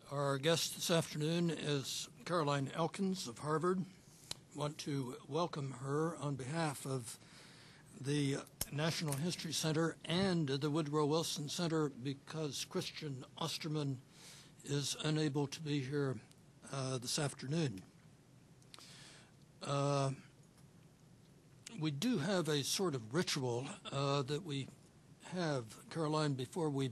Our guest this afternoon is Caroline Elkins of Harvard. I want to welcome her on behalf of the National History Center and the Woodrow Wilson Center because Christian Osterman is unable to be here this afternoon. We do have a sort of ritual that we have, Caroline, before we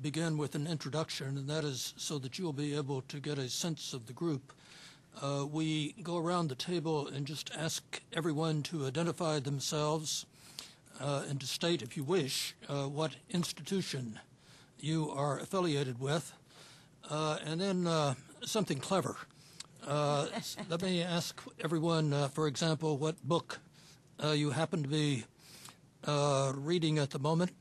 begin with an introduction, and that is so that you'll be able to get a sense of the group. We go around the table and just ask everyone to identify themselves and to state, if you wish, what institution you are affiliated with, and then something clever. Let me ask everyone, for example, what book you happen to be reading at the moment.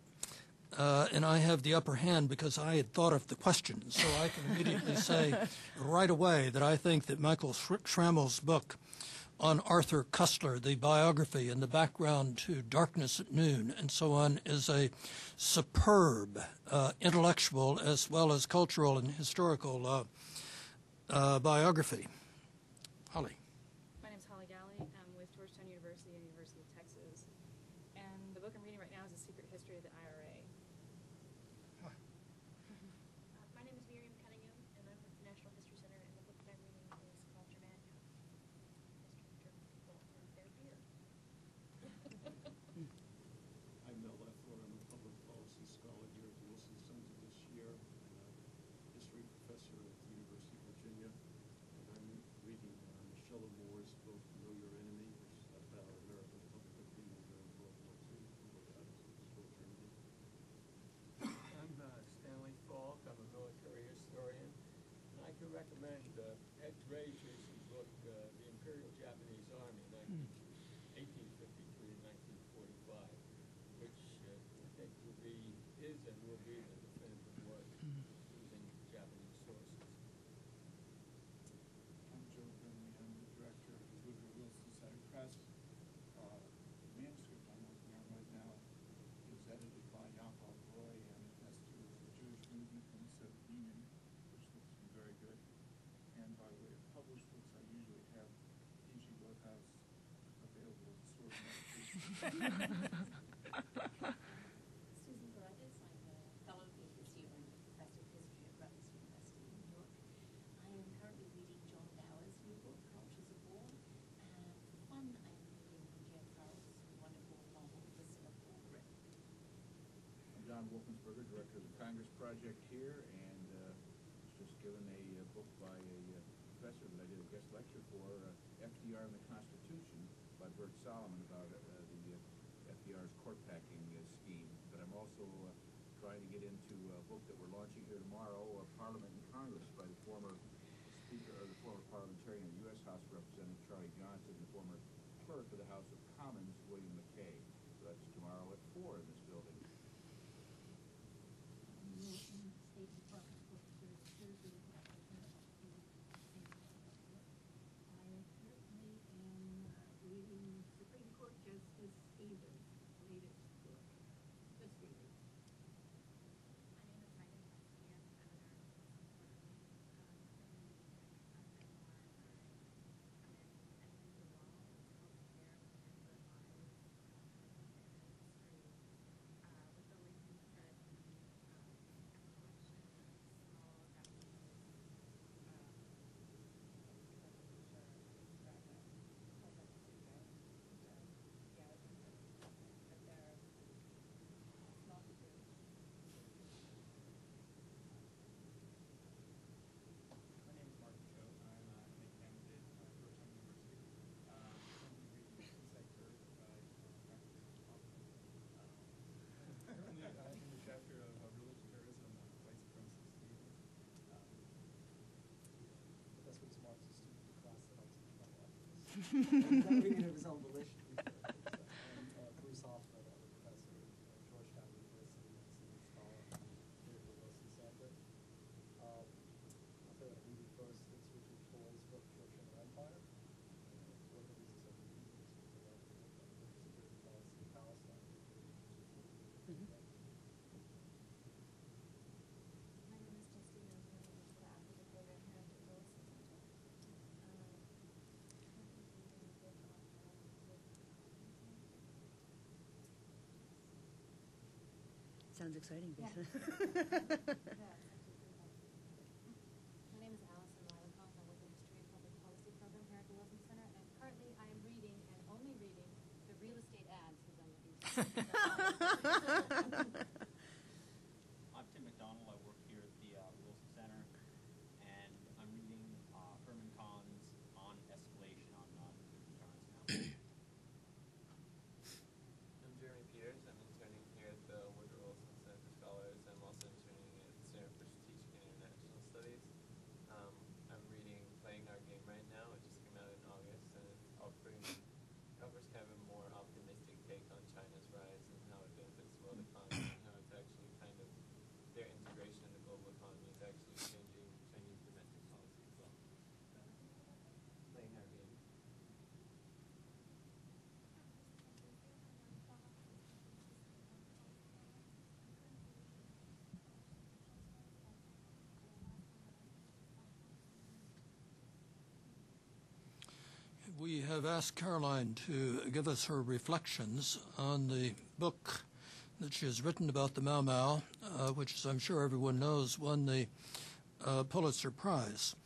And I have the upper hand because I had thought of the question, so I can immediately say right away that I think that Michael Schrammel's book on Arthur Koestler, the biography and the background to Darkness at Noon and so on, is a superb intellectual as well as cultural and historical biography. Holly. My name is Holly Galley. I'm with Georgetown University and University of Texas. And the book I'm reading right now is A Secret History of the IRA. My name is Miriam Cunningham, and I'm with the National History Center, and the book that I'm reading is called Dramatic History of German People and Their Beer. I'm Mel Leffler. I'm a public policy scholar here at the Wilson Center this year, and a history professor at the University of Virginia. And I'm reading Michelle Moore's book, Know Your Enemy, which is about American public opinion during World War II, wrote out as a Germany. I'm Stanley Falk. I'm a military historian. And I can recommend Ed Dreyer's book, The Imperial Japanese Army, 1853 to 1945, which I think is and will be the definitive work using Japanese sources. I'm Joe Grimley. I'm the director of the Woodrow Wilson Center Press. The manuscript I'm working on right now is edited by Yaakov Roy, and it has to do with the Jewish movement in the Soviet Union, which looks to be very good. And by way of published books, I usually have P.G. Wodehouse available as a source of education. Susan Brothers, I'm a fellow here this year and a professor of history at Rutgers University in New York. I am currently reading John Dower's new book, Cultures of War, and for fun I'm reading Jeff Farrell's wonderful novel, The Singapore Rip. I'm John Wolfensberger, director of the Congress Project here, and was just given a book by a professor that I did a guest lecture for, FDR and the Constitution, by Bert Solomon, about the FDR's court-packing scheme. But I'm also trying to get into a book that we're launching here tomorrow, Parliament and Congress, by the former Speaker, or the former parliamentarian of the U.S. House of Representatives, Charlie Johnson, and the former clerk of the House of Commons, William McKay. So that's tomorrow at 4 in this building. I currently am reading Supreme Court Justice Stevens' latest book, just reading. My name is Megan Pesky. I'm an editor of He's not reading it of his own volition. Bruce Hoffman, I'm a professor at Georgetown University and a senior scholar at the Woodrow Wilson Center. I'll tell you what I'm reading first. It's Richard Toll's book, Church and Empire. One of these is a security policy in Palestine. My name is Justine Osman. I'm a sounds exciting. Yeah. Yeah, it's actually pretty helpful. My name is Allison Lilenhoff. I work in the History and Public Policy program here at the Wilson Center, and currently I am reading and only reading the real estate ads because I'm looking for I'm Tim McDonald. I work here at the Wilson Center, and I'm reading Herman Kahn's On Escalation on Insurance now. I'm Jeremy Peters. I'm interning here at the Woodrow Wilson Center for Scholars. I'm also interning at the Center for Strategic and International Studies. I'm reading Playing Our Game right now. It just came out in August, and it offers kind of a more optimistic take on China's rise and how it benefits the world economy, and how it's actually kind of their integration in the global economy is actually changing Chinese domestic policy as well. Playing Our Game. We have asked Caroline to give us her reflections on the book that she has written about the Mau Mau, which, as I'm sure everyone knows, won the Pulitzer Prize.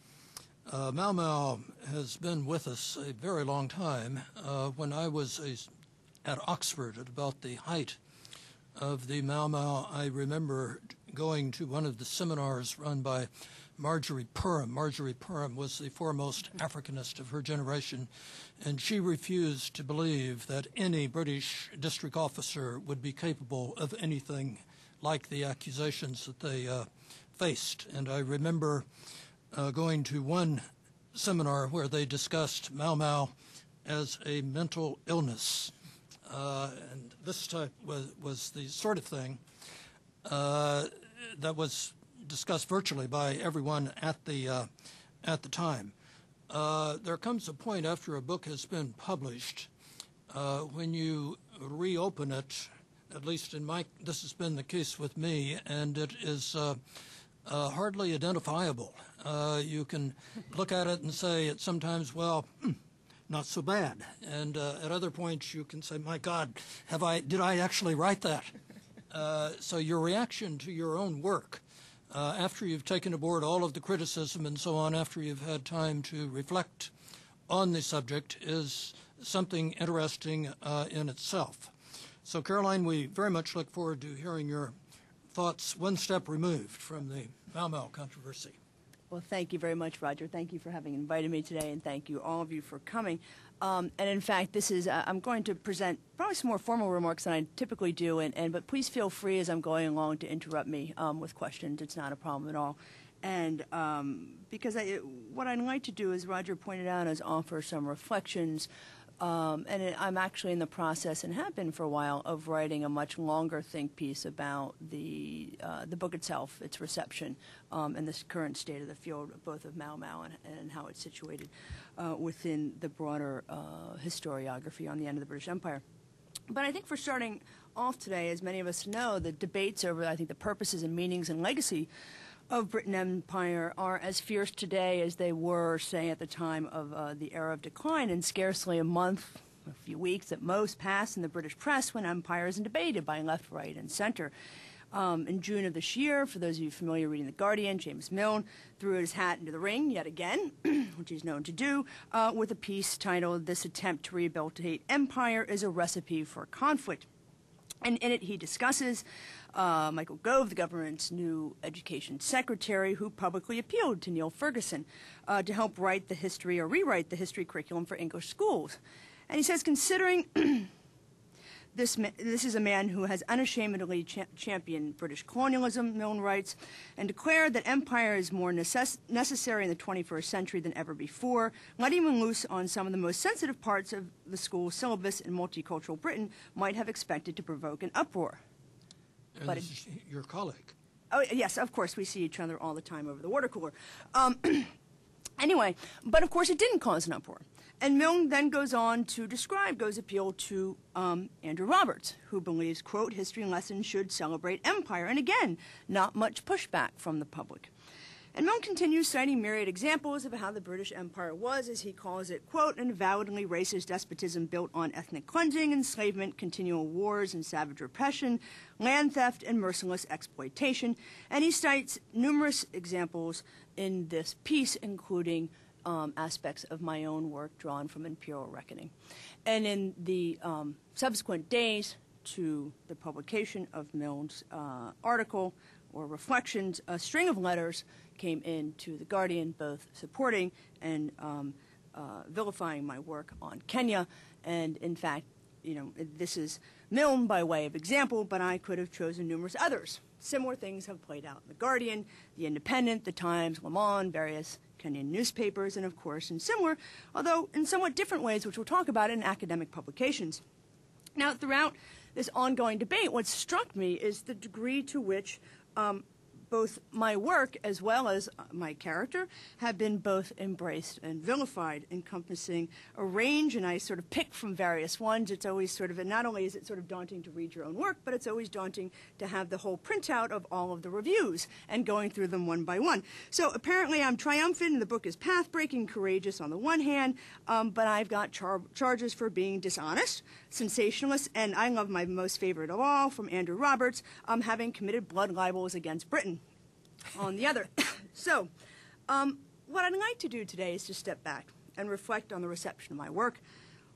Mau Mau has been with us a very long time. When I was at Oxford at about the height of the Mau Mau, I remember going to one of the seminars run by Marjorie Purham. Marjorie Purham was the foremost Africanist of her generation, and she refused to believe that any British district officer would be capable of anything like the accusations that they faced. And I remember going to one seminar where they discussed Mau Mau as a mental illness. And this type was the sort of thing that was discussed virtually by everyone at the time. There comes a point after a book has been published when you reopen it, at least this has been the case with me, and it is hardly identifiable. You can look at it and say it's sometimes, well, not so bad, and at other points you can say, my God, did I actually write that? So your reaction to your own work, after you've taken aboard all of the criticism and so on, after you've had time to reflect on the subject, is something interesting in itself. So, Caroline, we very much look forward to hearing your thoughts one step removed from the Mau Mau controversy. Well, thank you very much, Roger. Thank you for having invited me today, and thank you, all of you, for coming. And in fact, this is I'm going to present probably some more formal remarks than I typically do, but please feel free as I'm going along to interrupt me with questions. It's not a problem at all. And because what I'd like to do, as Roger pointed out, is offer some reflections. I'm actually in the process, and have been for a while, of writing a much longer think piece about the book itself, its reception, and the current state of the field, both of Mau Mau and how it's situated within the broader historiography on the end of the British Empire. But I think for starting off today, as many of us know, the debates over, I think, the purposes and meanings and legacy of Britain Empire are as fierce today as they were, say, at the time of the era of decline, and scarcely a month, a few weeks at most, pass in the British press when empire isn't debated by left, right, and center. In June of this year, for those of you familiar reading The Guardian, James Milne threw his hat into the ring yet again, which he's known to do, with a piece titled, "This Attempt to Rehabilitate Empire is a Recipe for Conflict." And in it he discusses Michael Gove, the government's new education secretary, who publicly appealed to Neil Ferguson to help write the history or rewrite the history curriculum for English schools. And he says, considering this is a man who has unashamedly championed British colonialism, Milne writes, and declared that empire is more necessary in the 21st century than ever before, letting him loose on some of the most sensitive parts of the school syllabus in multicultural Britain might have expected to provoke an uproar. And but this is your colleague. Oh, yes, of course, we see each other all the time over the water cooler. Anyway, but of course it didn't cause an uproar. And Milne then goes on to describe Gove's appeal to Andrew Roberts, who believes, quote, history lessons should celebrate empire. And again, not much pushback from the public. And Milne continues, citing myriad examples of how the British Empire was, as he calls it, quote, an avowedly racist despotism built on ethnic cleansing, enslavement, continual wars and savage repression, land theft, and merciless exploitation. And he cites numerous examples in this piece, including aspects of my own work drawn from Imperial Reckoning. And in the subsequent days to the publication of Milne's article or reflections, a string of letters came in to The Guardian, both supporting and vilifying my work on Kenya. And in fact, you know, this is Milne by way of example, but I could have chosen numerous others. Similar things have played out in The Guardian, The Independent, The Times, Le Monde, various Kenyan newspapers, and of course in similar, although in somewhat different ways, which we'll talk about in academic publications. Now, throughout this ongoing debate, what struck me is the degree to which both my work as well as my character have been both embraced and vilified, encompassing a range, and I sort of pick from various ones. It's always sort of, and not only is it sort of daunting to read your own work, but it's always daunting to have the whole printout of all of the reviews and going through them one by one. So apparently I'm triumphant, and the book is path-breaking, courageous on the one hand, but I've got charges for being dishonest, sensationalist, and I love my most favorite of all, from Andrew Roberts, having committed blood libels against Britain on the other. So what I'd like to do today is to step back and reflect on the reception of my work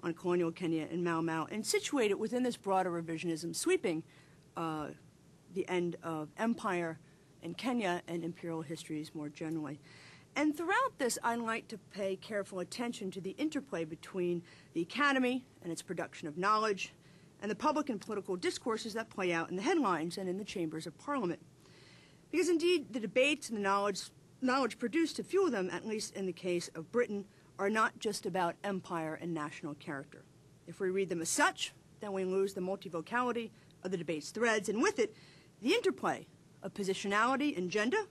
on colonial Kenya and Mau Mau and situate it within this broader revisionism sweeping the end of empire in Kenya and imperial histories more generally. And throughout this, I'd like to pay careful attention to the interplay between the academy and its production of knowledge and the public and political discourses that play out in the headlines and in the chambers of parliament. Because indeed, the debates and the knowledge produced to fuel them, at least in the case of Britain, are not just about empire and national character. If we read them as such, then we lose the multivocality of the debate's threads, and with it, the interplay of positionality and gender,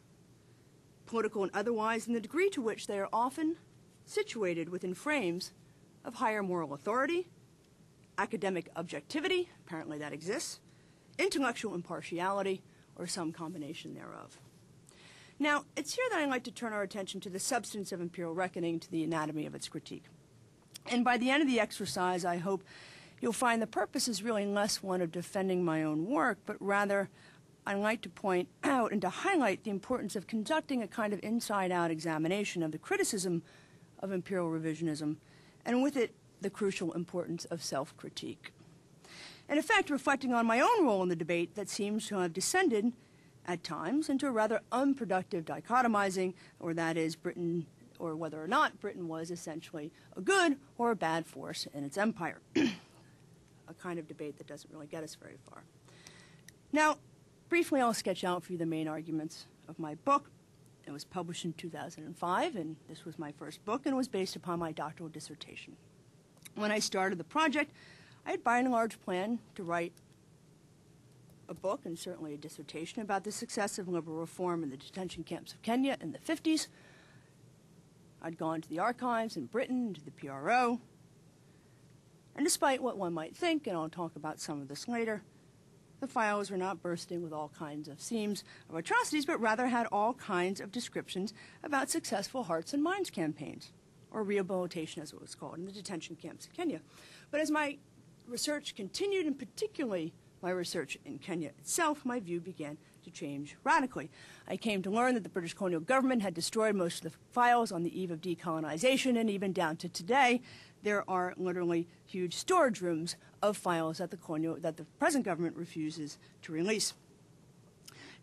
political and otherwise, and the degree to which they are often situated within frames of higher moral authority, academic objectivity, apparently that exists, intellectual impartiality, or some combination thereof. Now, it's here that I'd like to turn our attention to the substance of Imperial Reckoning, to the anatomy of its critique. And by the end of the exercise, I hope you'll find the purpose is really less one of defending my own work, but rather I'd like to point out and to highlight the importance of conducting a kind of inside-out examination of the criticism of imperial revisionism, and with it, the crucial importance of self-critique. In effect, reflecting on my own role in the debate that seems to have descended, at times, into a rather unproductive dichotomizing, or that is, Britain, or whether or not Britain was essentially a good or a bad force in its empire. A kind of debate that doesn't really get us very far. Now, briefly, I'll sketch out for you the main arguments of my book. It was published in 2005, and this was my first book, and it was based upon my doctoral dissertation. When I started the project, I had by and large planned to write a book and certainly a dissertation about the success of liberal reform in the detention camps of Kenya in the 50s. I'd gone to the archives in Britain, to the PRO, and despite what one might think, and I'll talk about some of this later, the files were not bursting with all kinds of seams of atrocities, but rather had all kinds of descriptions about successful hearts and minds campaigns, or rehabilitation as it was called, in the detention camps of Kenya. But as my research continued, and particularly my research in Kenya itself, my view began to change radically. I came to learn that the British colonial government had destroyed most of the files on the eve of decolonization, and even down to today, there are literally huge storage rooms of files that the present government refuses to release.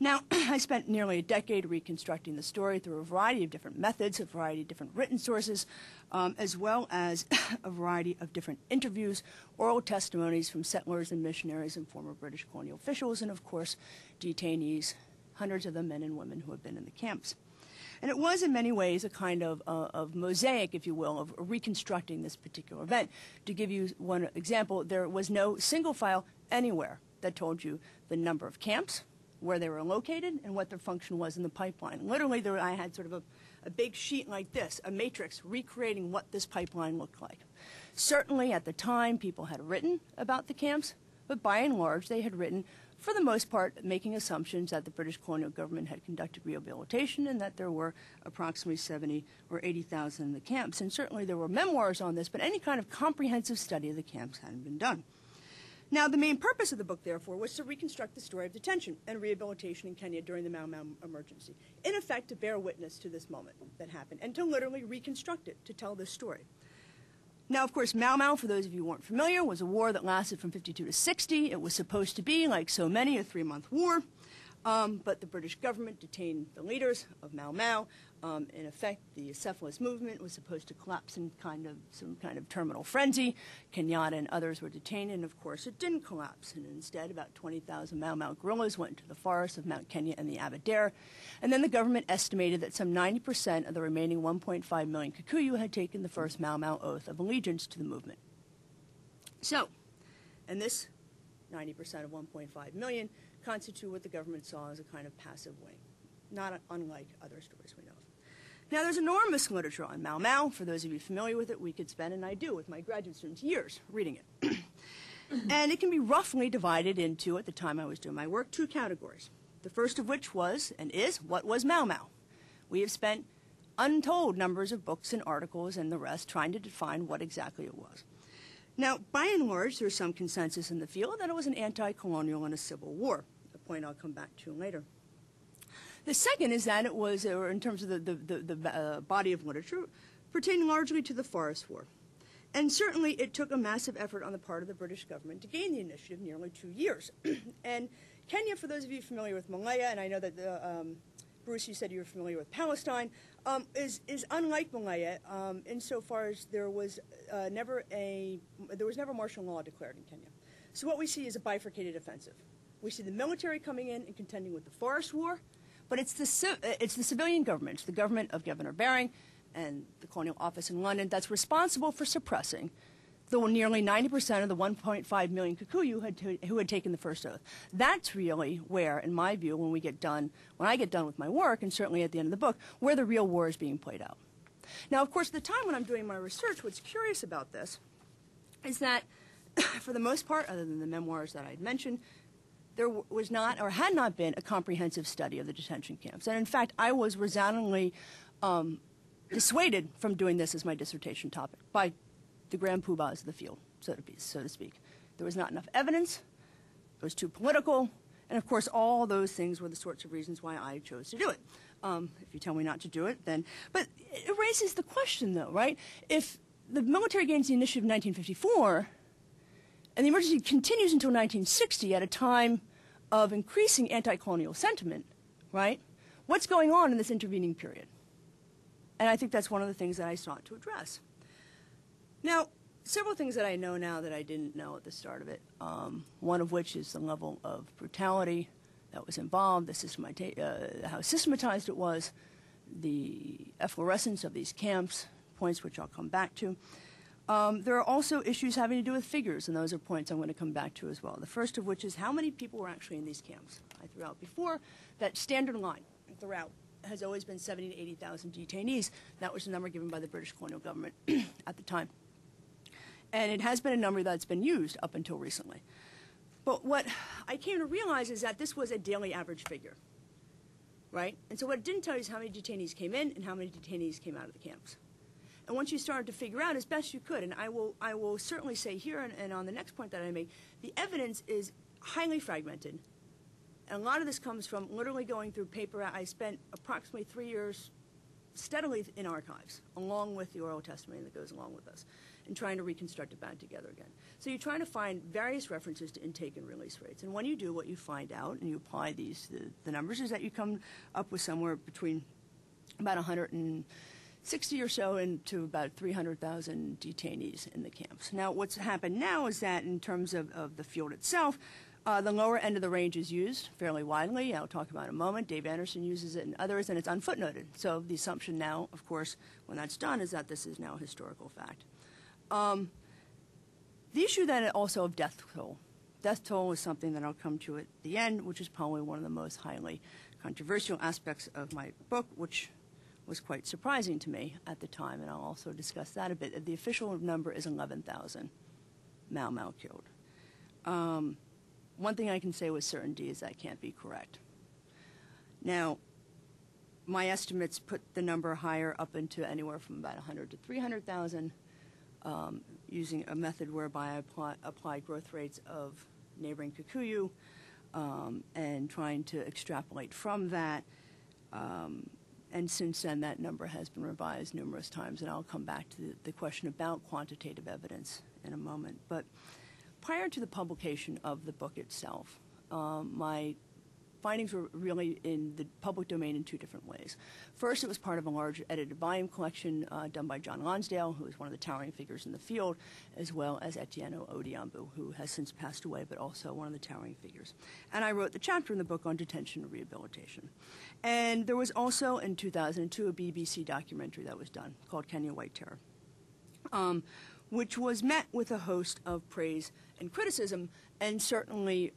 Now, I spent nearly a decade reconstructing the story through a variety of different methods, a variety of different written sources, as well as a variety of different interviews, oral testimonies from settlers and missionaries and former British colonial officials, and of course, detainees, hundreds of them, men and women who have been in the camps. And it was in many ways a kind of mosaic, if you will, of reconstructing this particular event. To give you one example, there was no single file anywhere that told you the number of camps, where they were located, and what their function was in the pipeline. Literally, I had sort of a big sheet like this, a matrix recreating what this pipeline looked like. Certainly, at the time, people had written about the camps, but by and large, they had written for the most part, making assumptions that the British colonial government had conducted rehabilitation and that there were approximately 70 or 80,000 in the camps. And certainly there were memoirs on this, but any kind of comprehensive study of the camps hadn't been done. Now, the main purpose of the book, therefore, was to reconstruct the story of detention and rehabilitation in Kenya during the Mau Mau emergency. In effect, to bear witness to this moment that happened and to literally reconstruct it, to tell this story. Now, of course, Mau Mau, for those of you who weren't familiar, was a war that lasted from 52 to 60. It was supposed to be, like so many, a 3-month war. But the British government detained the leaders of Mau Mau. In effect, the Acephalous movement was supposed to collapse in some kind of terminal frenzy. Kenyatta and others were detained, and of course it didn't collapse. And instead, about 20,000 Mau Mau guerrillas went into the forests of Mount Kenya and the Aberdare. And then the government estimated that some 90% of the remaining 1.5 million Kikuyu had taken the first Mau Mau oath of allegiance to the movement. So, and this 90% of 1.5 million constitute what the government saw as a kind of passive wing, not unlike other stories we know of. Now, there's enormous literature on Mau Mau. For those of you familiar with it, we could spend, and I do with my graduate students, years reading it. And it can be roughly divided into, at the time I was doing my work, 2 categories. The first of which was, and is, what was Mau Mau? We have spent untold numbers of books and articles and the rest trying to define what exactly it was. Now, by and large, there's some consensus in the field that it was an anti-colonial and a civil war, a point I'll come back to later. The second is that it was, or in terms of the body of literature, pertaining largely to the Forest War. And certainly it took a massive effort on the part of the British government to gain the initiative, nearly 2 years. And Kenya, for those of you familiar with Malaya, and I know that Bruce, you said you were familiar with Palestine, is unlike Malaya insofar as there was never martial law declared in Kenya. So what we see is a bifurcated offensive. We see the military coming in and contending with the Forest War, but it's the civilian government, it's the government of Governor Baring and the Colonial Office in London that's responsible for suppressing the nearly 90% of the 1.5 million Kikuyu who had taken the first oath. That's really where, in my view, when I get done with my work, and certainly at the end of the book, where the real war is being played out. Now, of course, at the time when I'm doing my research, what's curious about this is that, for the most part, other than the memoirs that I'd mentioned, there was not, or had not been, a comprehensive study of the detention camps. And in fact, I was resoundingly dissuaded from doing this as my dissertation topic by the grand poobahs of the field, so to speak. There was not enough evidence, it was too political, and of course all those things were the sorts of reasons why I chose to do it. If you tell me not to do it, then... But it raises the question, though, right? If the military gains the initiative in 1954, and the emergency continues until 1960 at a time of increasing anti-colonial sentiment, right? What's going on in this intervening period? And I think that's one of the things that I sought to address. Now, several things that I know now that I didn't know at the start of it, one of which is the level of brutality that was involved, how systematized it was, the efflorescence of these camps, points which I'll come back to. There are also issues having to do with figures, and those are points I'm going to come back to as well. The first of which is how many people were actually in these camps. I threw out before that standard line throughout has always been 70,000 to 80,000 detainees. That was the number given by the British colonial government at the time. And it has been a number that's been used up until recently. But what I came to realize is that this was a daily average figure, right? And so what it didn't tell you is how many detainees came in and how many detainees came out of the camps. And once you started to figure out as best you could, and I will certainly say here and on the next point that I make, the evidence is highly fragmented. And a lot of this comes from literally going through paper. I spent approximately 3 years steadily in archives, along with the oral testimony that goes along with this, and trying to reconstruct it back together again. So you're trying to find various references to intake and release rates. And when you do, what you find out, and you apply the numbers, is that you come up with somewhere between about 160 or so and to about 300,000 detainees in the camps. Now, what's happened now is that in terms of the field itself, the lower end of the range is used fairly widely. I'll talk about it in a moment. Dave Anderson uses it and others, and it's unfootnoted. So the assumption now, of course, when that's done, is that this is now a historical fact. The issue then also of death toll. Death toll is something that I'll come to at the end, which is probably one of the most highly controversial aspects of my book, which was quite surprising to me at the time, and I'll also discuss that a bit. The official number is 11,000 Mau Mau killed. one thing I can say with certainty is that can't be correct. Now, my estimates put the number higher up into anywhere from about 100 to 300,000, using a method whereby I applied growth rates of neighboring Kikuyu and trying to extrapolate from that. And since then, that number has been revised numerous times, and I'll come back to the question about quantitative evidence in a moment. But prior to the publication of the book itself, my findings were really in the public domain in two different ways. First, it was part of a large edited volume collection done by John Lonsdale, who is one of the towering figures in the field, as well as Etienne Odiambu, who has since passed away, but also one of the towering figures. And I wrote the chapter in the book on detention and rehabilitation. And there was also, in 2002, a BBC documentary that was done called Kenya White Terror, which was met with a host of praise and criticism, and certainly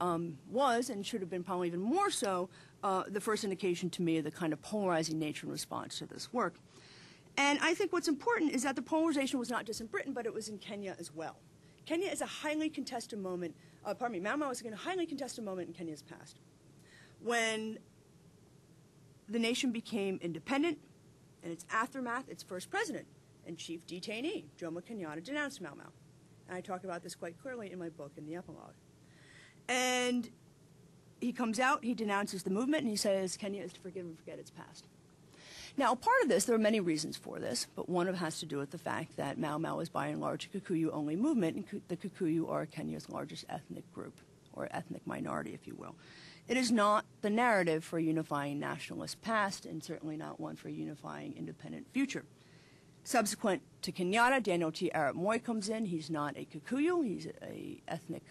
was, and should have been probably even more so, the first indication to me of the kind of polarizing nature and response to this work. And I think what's important is that the polarization was not just in Britain, but it was in Kenya as well. Kenya is a highly contested moment, Mau Mau is a highly contested moment in Kenya's past. When the nation became independent, in its aftermath, its first president and chief detainee, Jomo Kenyatta, denounced Mau Mau. And I talk about this quite clearly in my book in the epilogue. And he comes out, he denounces the movement, and he says Kenya is to forgive and forget its past. Now, a part of this, there are many reasons for this, but one of it has to do with the fact that Mau Mau is by and large a Kikuyu-only movement, and the Kikuyu are Kenya's largest ethnic group, or ethnic minority, if you will. It is not the narrative for a unifying nationalist past, and certainly not one for a unifying independent future. Subsequent to Kenyatta, Daniel T. Arap Moi comes in. He's not a Kikuyu. He's an ethnic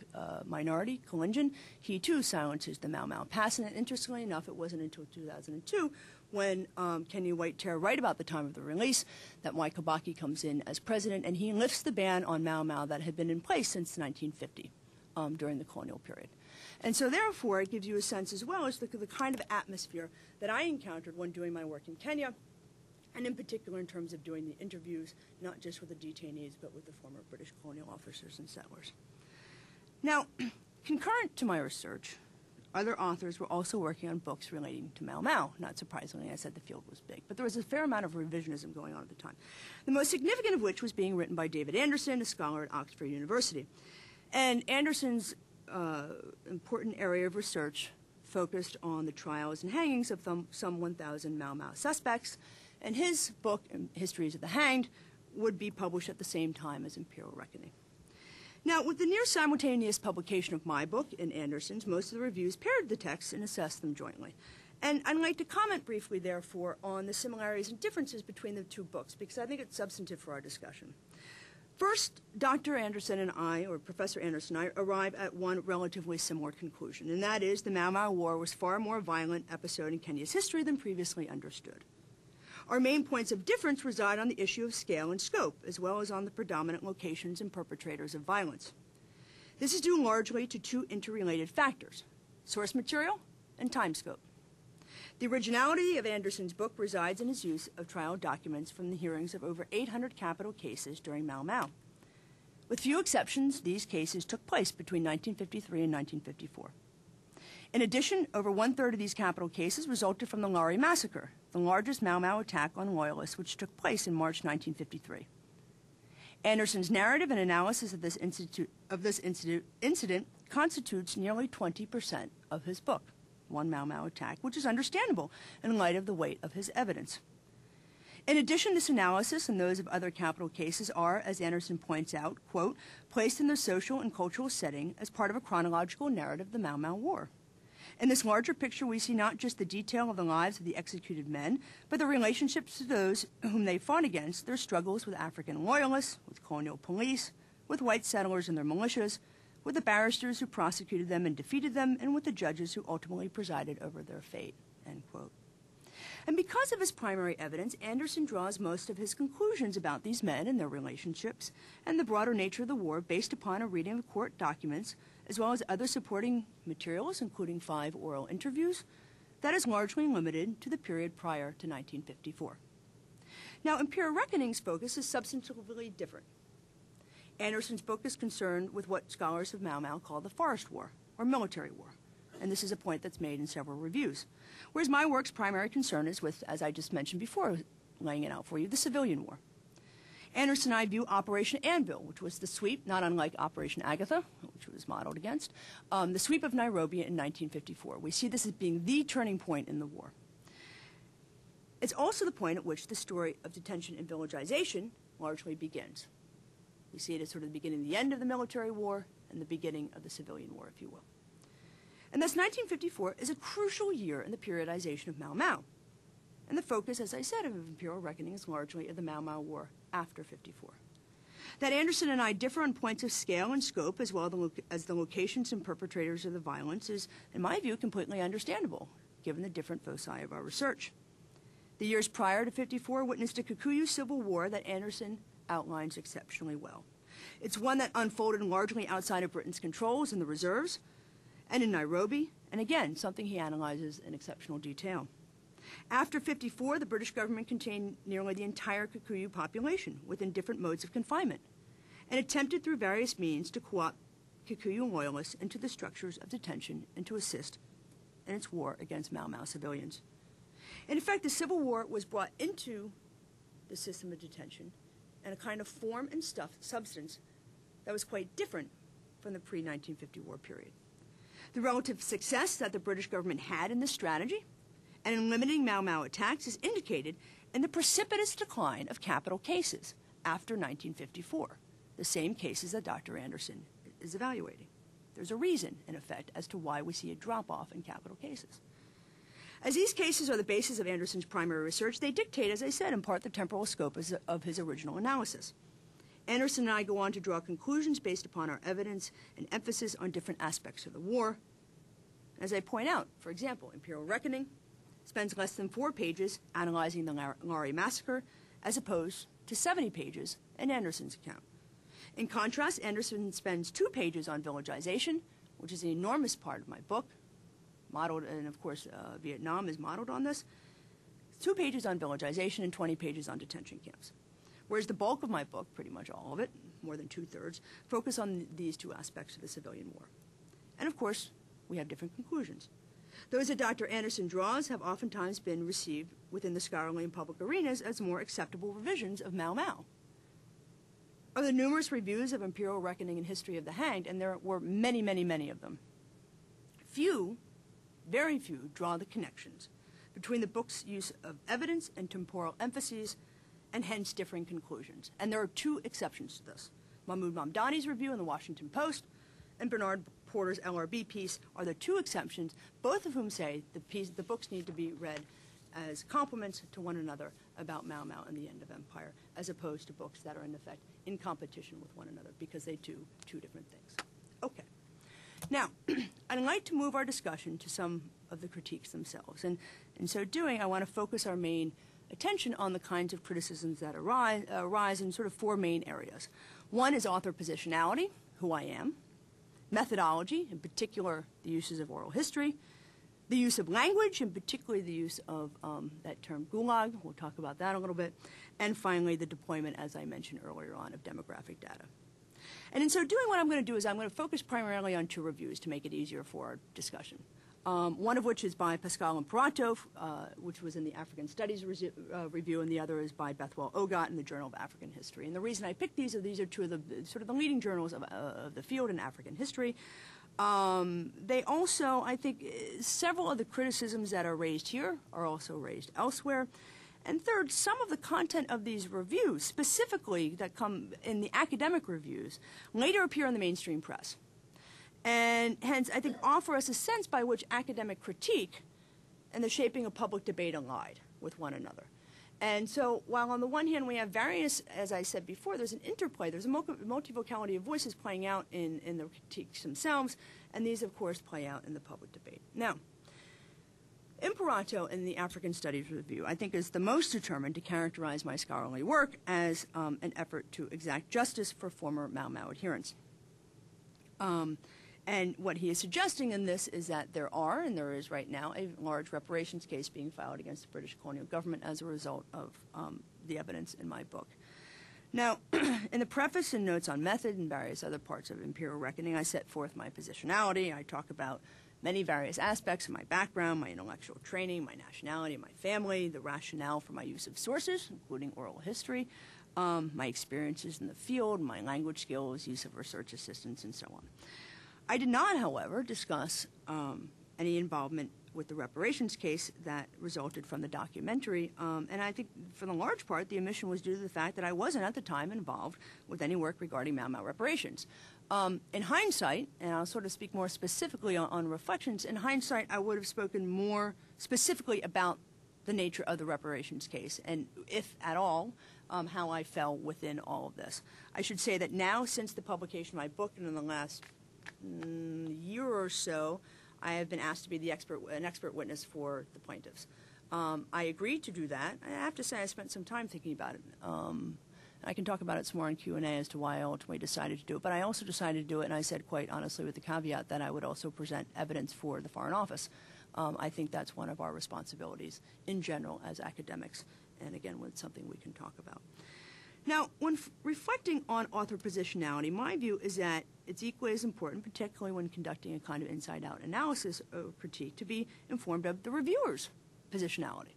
minority, Kalenjin. He, too, silences the Mau Mau past. And interestingly enough, it wasn't until 2002 when Kenya White Terror, right about the time of the release, that Mwai Kibaki comes in as president, and he lifts the ban on Mau Mau that had been in place since 1950 during the colonial period. And so, therefore, it gives you a sense as well as the kind of atmosphere that I encountered when doing my work in Kenya, and in particular in terms of doing the interviews, not just with the detainees, but with the former British colonial officers and settlers. Now, concurrent to my research, other authors were also working on books relating to Mau Mau. Not surprisingly, I said the field was big, but there was a fair amount of revisionism going on at the time, the most significant of which was being written by David Anderson, a scholar at Oxford University. And Anderson's important area of research focused on the trials and hangings of some 1,000 Mau Mau suspects, and his book, Histories of the Hanged, would be published at the same time as Imperial Reckoning. Now, with the near simultaneous publication of my book and Anderson's, most of the reviews paired the texts and assessed them jointly. And I'd like to comment briefly, therefore, on the similarities and differences between the two books, because I think it's substantive for our discussion. First, Dr. Anderson and I, or Professor Anderson and I, arrive at one relatively similar conclusion, and that is the Mau Mau War was far more violent episode in Kenya's history than previously understood. Our main points of difference reside on the issue of scale and scope, as well as on the predominant locations and perpetrators of violence. This is due largely to two interrelated factors: source material and time scope. The originality of Anderson's book resides in his use of trial documents from the hearings of over 800 capital cases during Mau Mau. With few exceptions, these cases took place between 1953 and 1954. In addition, over one-third of these capital cases resulted from the Lari Massacre, the largest Mau Mau attack on loyalists, which took place in March 1953. Anderson's narrative and analysis of this incident constitutes nearly 20% of his book, One Mau Mau Attack, which is understandable in light of the weight of his evidence. In addition, this analysis and those of other capital cases are, as Anderson points out, quote, placed in their social and cultural setting as part of a chronological narrative of the Mau Mau War. In this larger picture, we see not just the detail of the lives of the executed men, but the relationships to those whom they fought against, their struggles with African loyalists, with colonial police, with white settlers and their militias, with the barristers who prosecuted them and defeated them, and with the judges who ultimately presided over their fate, end quote. And because of his primary evidence, Anderson draws most of his conclusions about these men and their relationships and the broader nature of the war based upon a reading of court documents, as well as other supporting materials, including 5 oral interviews, that is largely limited to the period prior to 1954. Now, Imperial Reckoning's focus is substantively different. Anderson's book is concerned with what scholars of Mau Mau call the Forest War, or military war. And this is a point that's made in several reviews. Whereas my work's primary concern is with, as I just mentioned before, laying it out for you, the civilian war. Anderson and I view Operation Anvil, which was the sweep, not unlike Operation Agatha, which was modeled against, the sweep of Nairobi in 1954. We see this as being the turning point in the war. It's also the point at which the story of detention and villagization largely begins. We see it as sort of the beginning and the end of the military war and the beginning of the civilian war, if you will. And thus 1954 is a crucial year in the periodization of Mau Mau. And the focus, as I said, of imperial reckoning is largely of the Mau Mau War after 54. That Anderson and I differ on points of scale and scope as well as the locations and perpetrators of the violence is, in my view, completely understandable, given the different foci of our research. The years prior to 54 witnessed a Kikuyu civil war that Anderson outlines exceptionally well. It's one that unfolded largely outside of Britain's controls in the reserves and in Nairobi, and again, something he analyzes in exceptional detail. After 54, the British government contained nearly the entire Kikuyu population within different modes of confinement and attempted through various means to co-opt Kikuyu loyalists into the structures of detention and to assist in its war against Mau Mau civilians. And in fact, the Civil War was brought into the system of detention in a kind of form and substance that was quite different from the pre-1950 war period. The relative success that the British government had in this strategy and in limiting Mau Mau attacks is indicated in the precipitous decline of capital cases after 1954, the same cases that Dr. Anderson is evaluating. There's a reason, in effect, as to why we see a drop-off in capital cases. As these cases are the basis of Anderson's primary research, they dictate, as I said, in part the temporal scope of his original analysis. Anderson and I go on to draw conclusions based upon our evidence and emphasis on different aspects of the war. As I point out, for example, Imperial Reckoning spends less than 4 pages analyzing the Lari massacre, as opposed to 70 pages in Anderson's account. In contrast, Anderson spends 2 pages on villagization, which is an enormous part of my book, modeled, and of course Vietnam is modeled on this. 2 pages on villagization and 20 pages on detention camps. Whereas the bulk of my book, pretty much all of it, more than 2/3, focus on these 2 aspects of the civilian war. And of course, we have different conclusions. Those that Dr. Anderson draws have oftentimes been received within the scholarly and public arenas as more acceptable revisions of Mau Mau. Of the numerous reviews of Imperial Reckoning and History of the Hanged, and there were many, many, many of them, few, very few, draw the connections between the book's use of evidence and temporal emphases and hence differing conclusions. And there are 2 exceptions to this. Mahmoud Mamdani's review in the Washington Post and Bernard Porter's LRB piece are the 2 exceptions, both of whom say the books need to be read as complements to one another about Mau Mau and the end of empire, as opposed to books that are in effect in competition with one another because they do 2 different things. Okay. Now, I'd like to move our discussion to some of the critiques themselves. And in so doing, I want to focus our main attention on the kinds of criticisms that arise in sort of 4 main areas. One is author positionality, who I am, methodology, in particular the uses of oral history, the use of language, and particularly the use of that term gulag, we'll talk about that a little bit, and finally the deployment, as I mentioned earlier on, of demographic data. And in so doing, what I'm going to do is I'm going to focus primarily on 2 reviews to make it easier for our discussion. One of which is by Pascal Imperato, which was in the African Studies Review, and the other is by Bethwell Ogot in the Journal of African History. And the reason I picked these are 2 of the sort of the leading journals of the field in African history. They also, I think, several of the criticisms that are raised here are also raised elsewhere. And third, some of the content of these reviews, specifically that come in the academic reviews, later appear in the mainstream press. And hence, I think, offer us a sense by which academic critique and the shaping of public debate allied with one another. And so, while on the one hand we have various, as I said before, there's an interplay, there's a multivocality of voices playing out in the critiques themselves, and these, of course, play out in the public debate. Now, Imperato in the African Studies Review, I think, is the most determined to characterize my scholarly work as an effort to exact justice for former Mau Mau adherents. And what he is suggesting in this is that there is right now, a large reparations case being filed against the British colonial government as a result of the evidence in my book. Now, in the preface and notes on method and various other parts of Imperial Reckoning, I set forth my positionality. I talk about many various aspects of my background, my intellectual training, my nationality, my family, the rationale for my use of sources, including oral history, my experiences in the field, my language skills, use of research assistants, and so on. I did not, however, discuss any involvement with the reparations case that resulted from the documentary, and I think for the large part the omission was due to the fact that I wasn't at the time involved with any work regarding Mau Mau reparations. In hindsight, and I'll sort of speak more specifically on reflections, in hindsight I would have spoken more specifically about the nature of the reparations case and, if at all, how I fell within all of this. I should say that now, since the publication of my book and in the last year or so, I have been asked to be an expert witness for the plaintiffs. I agreed to do that. I have to say I spent some time thinking about it. I can talk about it some more in Q&A as to why I ultimately decided to do it. But I also decided to do it, and I said quite honestly with the caveat that I would also present evidence for the Foreign Office. I think that's one of our responsibilities in general as academics, and again, with something we can talk about. Now, when reflecting on author positionality, my view is that it's equally as important, particularly when conducting a kind of inside-out analysis or critique, to be informed of the reviewer's positionality.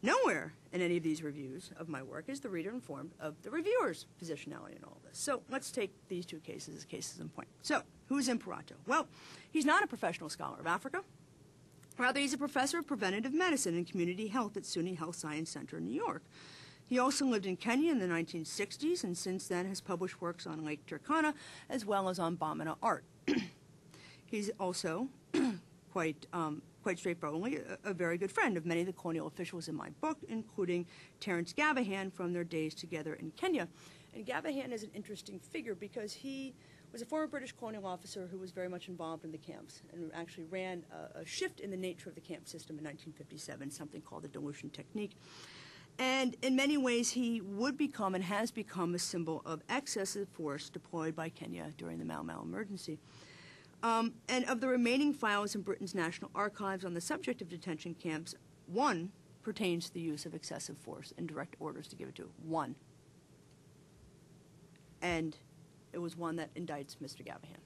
Nowhere in any of these reviews of my work is the reader informed of the reviewer's positionality in all of this. So let's take these two cases as cases in point. So, who's Imperato? Well, he's not a professional scholar of Africa. Rather, he's a professor of preventative medicine and community health at SUNY Health Science Center in New York. He also lived in Kenya in the 1960s, and since then has published works on Lake Turkana as well as on Bamana art. He's also, quite straightforwardly, a very good friend of many of the colonial officials in my book, including Terrence Gaba Han from their days together in Kenya. And Gaba Han is an interesting figure because he was a former British colonial officer who was very much involved in the camps and actually ran a shift in the nature of the camp system in 1957, something called the dilution technique. And in many ways, he would become and has become a symbol of excessive force deployed by Kenya during the Mau Mau emergency. And of the remaining files in Britain's National Archives on the subject of detention camps, one pertains to the use of excessive force and direct orders to give it to one. And it was one that indicts Mr. Gaba Han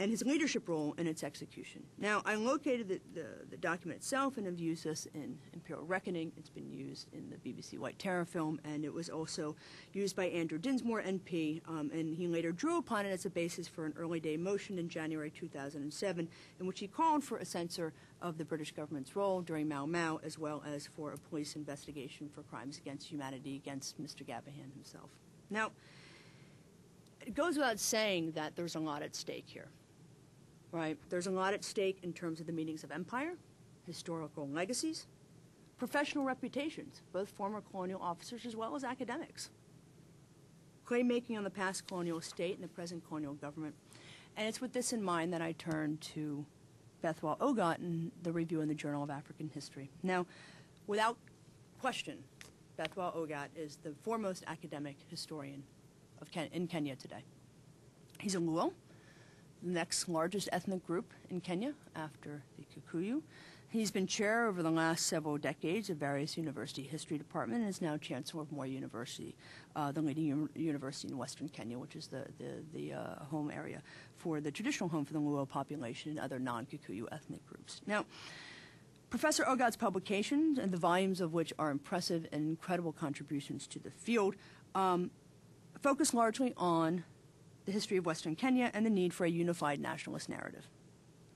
and his leadership role in its execution. Now, I located the document itself and have used this in Imperial Reckoning. It's been used in the BBC White Terror film, and it was also used by Andrew Dinsmore, NP, and he later drew upon it as a basis for an early day motion in January 2007, in which he called for a censor of the British government's role during Mau Mau, as well as for a police investigation for crimes against humanity against Mr. Gaba Han himself. Now, it goes without saying that there's a lot at stake here. Right? There's a lot at stake in terms of the meanings of empire, historical legacies, professional reputations, both former colonial officers as well as academics, claim making on the past colonial state and the present colonial government. And it's with this in mind that I turn to Bethwell Ogot and the review in the Journal of African History. Now, without question, Bethwell Ogot is the foremost academic historian in Kenya today. He's a Luo, the next largest ethnic group in Kenya after the Kikuyu. He's been chair over the last several decades of various university history departments and is now chancellor of Moi University, the leading university in Western Kenya, which is the home area for the traditional home for the Luo population and other non-Kikuyu ethnic groups. Now, Professor Ogot's publications, and the volumes of which are impressive and incredible contributions to the field, focus largely on the history of Western Kenya and the need for a unified nationalist narrative.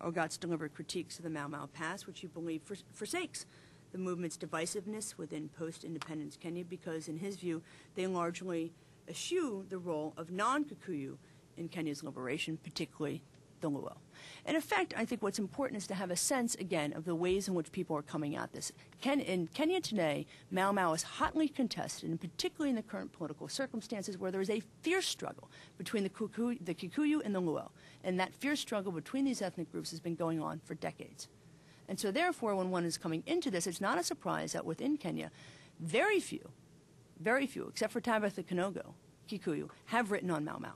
Ogot's delivered critiques of the Mau Mau past, which he believed forsakes the movement's divisiveness within post-independence Kenya because, in his view, they largely eschew the role of non-Kikuyu in Kenya's liberation, particularly the Luo. In effect, I think what's important is to have a sense, again, of the ways in which people are coming at this. In Kenya today, Mau Mau is hotly contested, and particularly in the current political circumstances where there is a fierce struggle between the Kikuyu and the Luo. And that fierce struggle between these ethnic groups has been going on for decades. And so therefore, when one is coming into this, it's not a surprise that within Kenya, very few, except for Tabitha Kanogo, Kikuyu, have written on Mau Mau.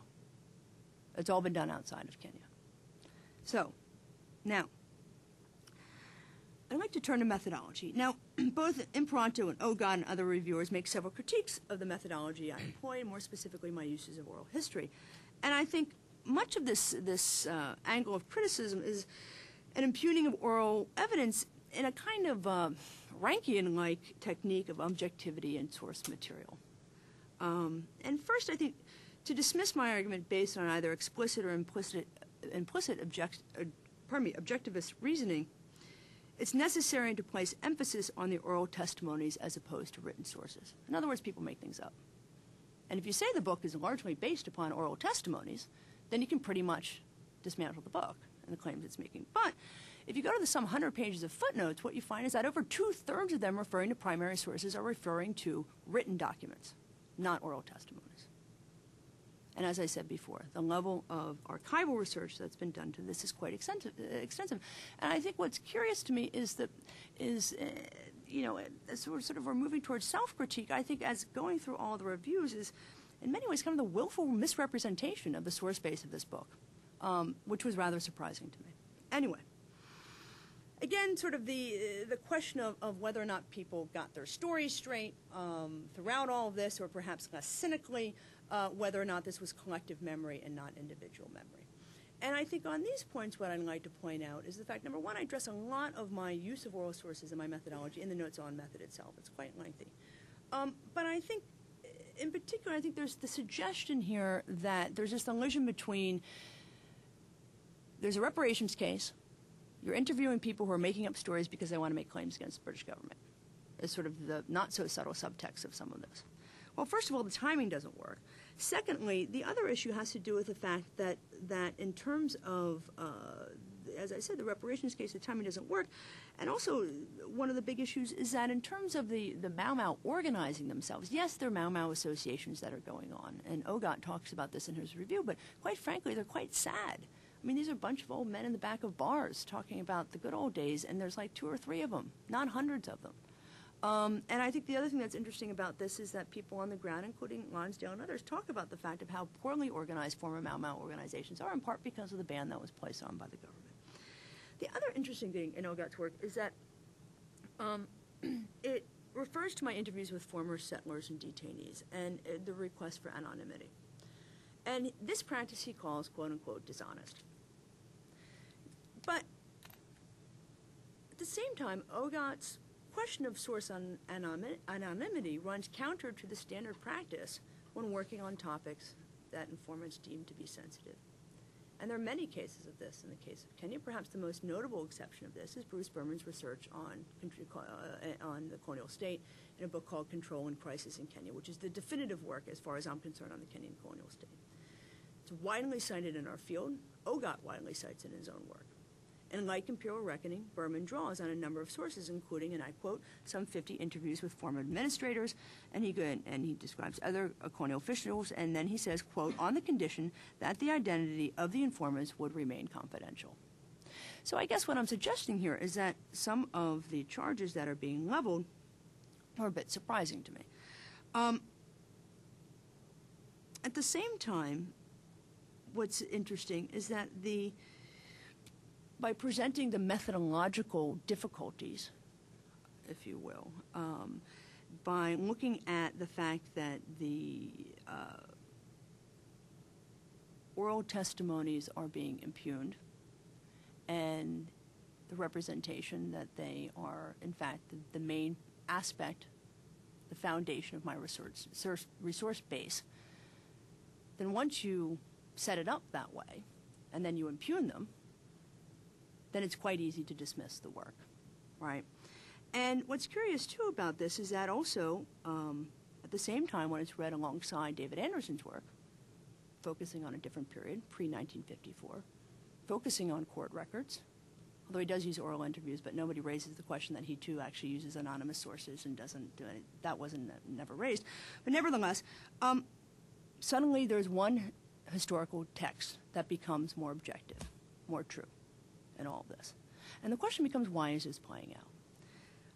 It's all been done outside of Kenya. So, now, I'd like to turn to methodology. Now, both Impronto and OGOT and other reviewers make several critiques of the methodology I employ, and more specifically my uses of oral history. And I think much of this angle of criticism is an impugning of oral evidence in a kind of Rankian-like technique of objectivity and source material. And first, I think, to dismiss my argument based on either explicit or implicit objectivist reasoning, it's necessary to place emphasis on the oral testimonies as opposed to written sources. In other words, people make things up. And if you say the book is largely based upon oral testimonies, then you can pretty much dismantle the book and the claims it's making. But if you go to the some 100 pages of footnotes, what you find is that over 2/3 of them referring to primary sources are referring to written documents, not oral testimonies. And as I said before, the level of archival research that's been done to this is quite extensive. And I think what's curious to me is as we're moving towards self-critique, I think as going through all the reviews is, in many ways, kind of the willful misrepresentation of the source base of this book, which was rather surprising to me. Anyway, again, sort of the question of whether or not people got their stories straight throughout all of this, or perhaps less cynically, whether or not this was collective memory and not individual memory. And I think on these points, what I'd like to point out is the fact, number one, I address a lot of my use of oral sources in my methodology in the notes on method itself. It's quite lengthy. But I think, in particular, I think there's the suggestion here that there's this illusion between there's a reparations case, you're interviewing people who are making up stories because they want to make claims against the British government. Is sort of the not-so-subtle subtext of some of this. Well, first of all, the timing doesn't work. Secondly, the other issue has to do with the fact that in terms of, as I said, the reparations case, the timing doesn't work. And also, one of the big issues is that in terms of the Mau Mau organizing themselves, yes, there are Mau Mau associations that are going on. And OGOT talks about this in his review, but quite frankly, they're quite sad. I mean, these are a bunch of old men in the back of bars talking about the good old days, and there's like 2 or 3 of them, not hundreds of them. And I think the other thing that's interesting about this is that people on the ground, including Lonsdale and others, talk about the fact of how poorly organized former Mau Mau organizations are, in part because of the ban that was placed on by the government. The other interesting thing in OGOT's work is that it refers to my interviews with former settlers and detainees and the request for anonymity. And this practice he calls, quote-unquote, dishonest. But at the same time, OGOT's question of source anonymity runs counter to the standard practice when working on topics that informants deem to be sensitive. And there are many cases of this in the case of Kenya. Perhaps the most notable exception of this is Bruce Berman's research on the colonial state in a book called Control and Crisis in Kenya, which is the definitive work, as far as I'm concerned, on the Kenyan colonial state. It's widely cited in our field. OGOT widely cites it in his own work. And like Imperial Reckoning, Berman draws on a number of sources, including, and I quote, some 50 interviews with former administrators, and he describes other colonial officials, and then he says, quote, on the condition that the identity of the informants would remain confidential. So I guess what I'm suggesting here is that some of the charges that are being leveled are a bit surprising to me. At the same time, what's interesting is that by presenting the methodological difficulties, if you will, by looking at the fact that the oral testimonies are being impugned and the representation that they are, in fact, the main aspect, the foundation of my resource base, then once you set it up that way and then you impugn them, then it's quite easy to dismiss the work, right? And what's curious, too, about this is that also, at the same time, when it's read alongside David Anderson's work, focusing on a different period, pre-1954, focusing on court records, although he does use oral interviews, but nobody raises the question that he, too, actually uses anonymous sources and doesn't do it. That wasn't never raised. But nevertheless, suddenly there's one historical text that becomes more objective, more true in all of this. And the question becomes, why is this playing out?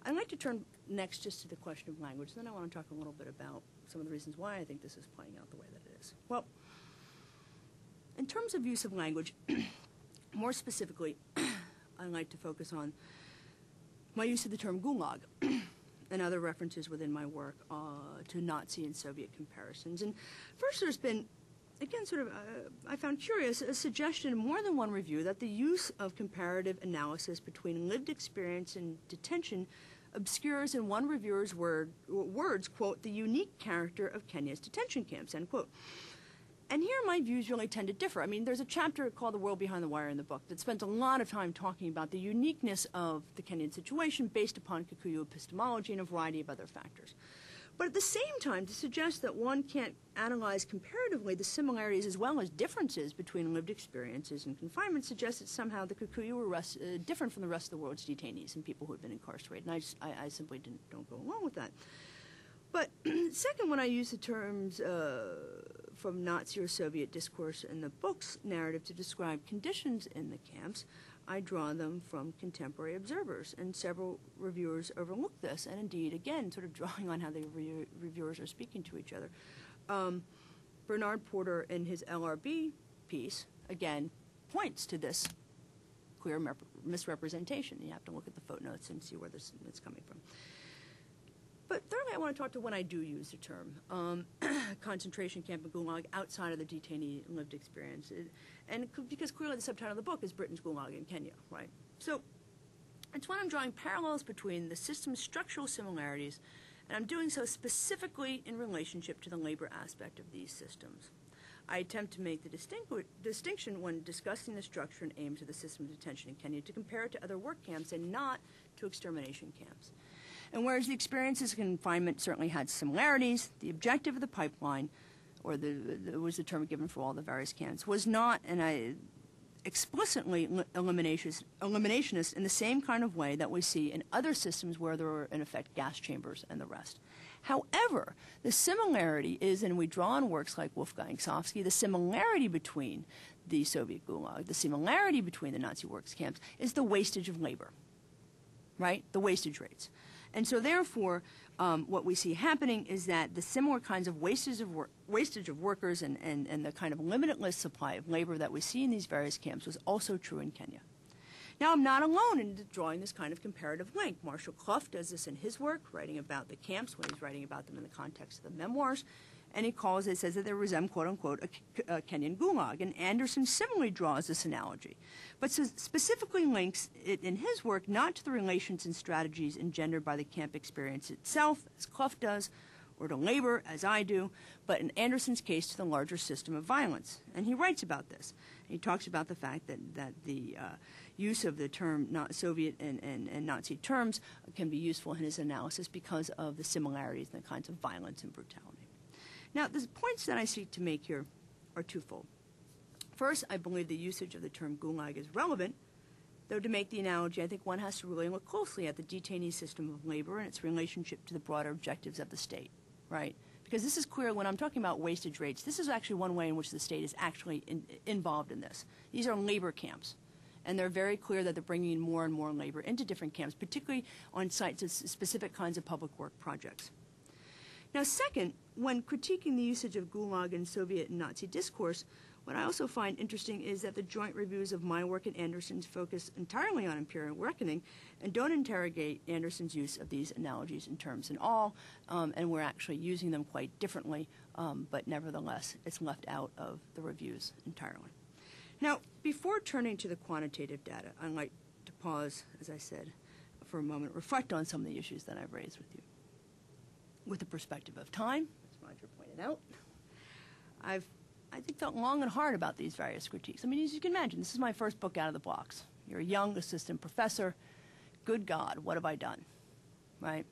I'd like to turn next just to the question of language. Then I want to talk a little bit about some of the reasons why I think this is playing out the way that it is. Well, in terms of use of language, more specifically, I'd like to focus on my use of the term gulag and other references within my work to Nazi and Soviet comparisons. And first there's been, again, sort of, I found curious, a suggestion in more than one review that the use of comparative analysis between lived experience and detention obscures in one reviewer's words, quote, the unique character of Kenya's detention camps, end quote. And here my views really tend to differ. I mean, there's a chapter called The World Behind the Wire in the book that spends a lot of time talking about the uniqueness of the Kenyan situation based upon Kikuyu epistemology and a variety of other factors. But at the same time, to suggest that one can't analyze comparatively the similarities as well as differences between lived experiences and confinement suggests that somehow the Kikuyu were different from the rest of the world's detainees and people who had been incarcerated. And I simply don't go along with that. But second, when I use the terms from Nazi or Soviet discourse in the book's narrative to describe conditions in the camps, I draw them from contemporary observers, and several reviewers overlook this, and indeed, again, sort of drawing on how the reviewers are speaking to each other. Bernard Porter, in his LRB piece, again, points to this clear misrepresentation. You have to look at the footnotes and see where this is coming from. But thirdly, I want to talk to when I do use the term concentration camp and gulag outside of the detainee lived experience. Because clearly the subtitle of the book is Britain's Gulag in Kenya, right? So it's when I'm drawing parallels between the system's structural similarities, and I'm doing so specifically in relationship to the labor aspect of these systems. I attempt to make the distinction when discussing the structure and aims of the system of detention in Kenya to compare it to other work camps and not to extermination camps. And whereas the experiences of confinement certainly had similarities, the objective of the pipeline, or was the term given for all the various camps, was not explicitly eliminationist in the same kind of way that we see in other systems where there are, in effect, gas chambers and the rest. However, the similarity is, and we draw on works like Wolfgang Sofsky, the similarity between the Soviet Gulag, the similarity between the Nazi works camps, is the wastage of labor, right? The wastage rates. And so therefore, what we see happening is that the similar kinds of wastage of workers and the kind of limitless supply of labor that we see in these various camps was also true in Kenya. Now, I'm not alone in drawing this kind of comparative link. Marshall Clough does this in his work, writing about the camps when he's writing about them in the context of the memoirs. And he says that they resemble, quote unquote, a Kenyan gulag. And Anderson similarly draws this analogy, but specifically links it in his work not to the relations and strategies engendered by the camp experience itself, as Clough does, or to labor, as I do, but in Anderson's case to the larger system of violence. And he writes about this. He talks about the fact that the use of the term Soviet and Nazi terms can be useful in his analysis because of the similarities and the kinds of violence and brutality. Now, the points that I seek to make here are twofold. First, I believe the usage of the term gulag is relevant, though to make the analogy, I think one has to really look closely at the detainee system of labor and its relationship to the broader objectives of the state, right? Because this is clear when I'm talking about wastage rates. This is actually one way in which the state is actually involved in this. These are labor camps, and they're very clear that they're bringing in more and more labor into different camps, particularly on sites of specific kinds of public work projects. Now, second, when critiquing the usage of Gulag in Soviet and Nazi discourse, what I also find interesting is that the joint reviews of my work and Anderson's focus entirely on imperial reckoning and don't interrogate Anderson's use of these analogies and terms in all, and we're actually using them quite differently, but nevertheless, it's left out of the reviews entirely. Now, before turning to the quantitative data, I'd like to pause, as I said, for a moment, reflect on some of the issues that I've raised with you. With the perspective of time, as Roger pointed out, I think felt long and hard about these various critiques. I mean, as you can imagine, this is my first book out of the blocks. You're a young assistant professor. Good God, what have I done, right?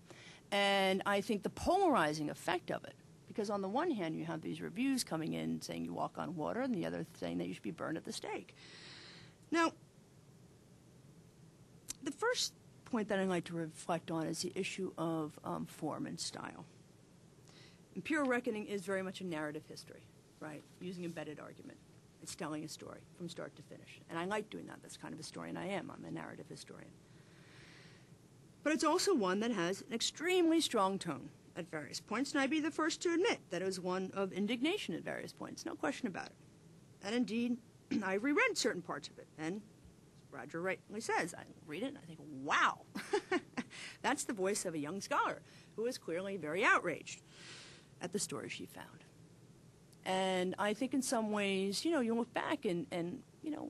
And I think the polarizing effect of it, because on the one hand, you have these reviews coming in saying you walk on water, and the other saying that you should be burned at the stake. Now, the first point that I'd like to reflect on is the issue of form and style. Imperial reckoning is very much a narrative history, right? Using embedded argument. It's telling a story from start to finish. And I like doing that. That's the kind of historian I am. I'm a narrative historian. But it's also one that has an extremely strong tone at various points, and I'd be the first to admit that it was one of indignation at various points, no question about it. And indeed, I reread certain parts of it, and Roger rightly says, I read it and I think, wow. That's the voice of a young scholar who is clearly very outraged at the story she found. And I think in some ways, you look back and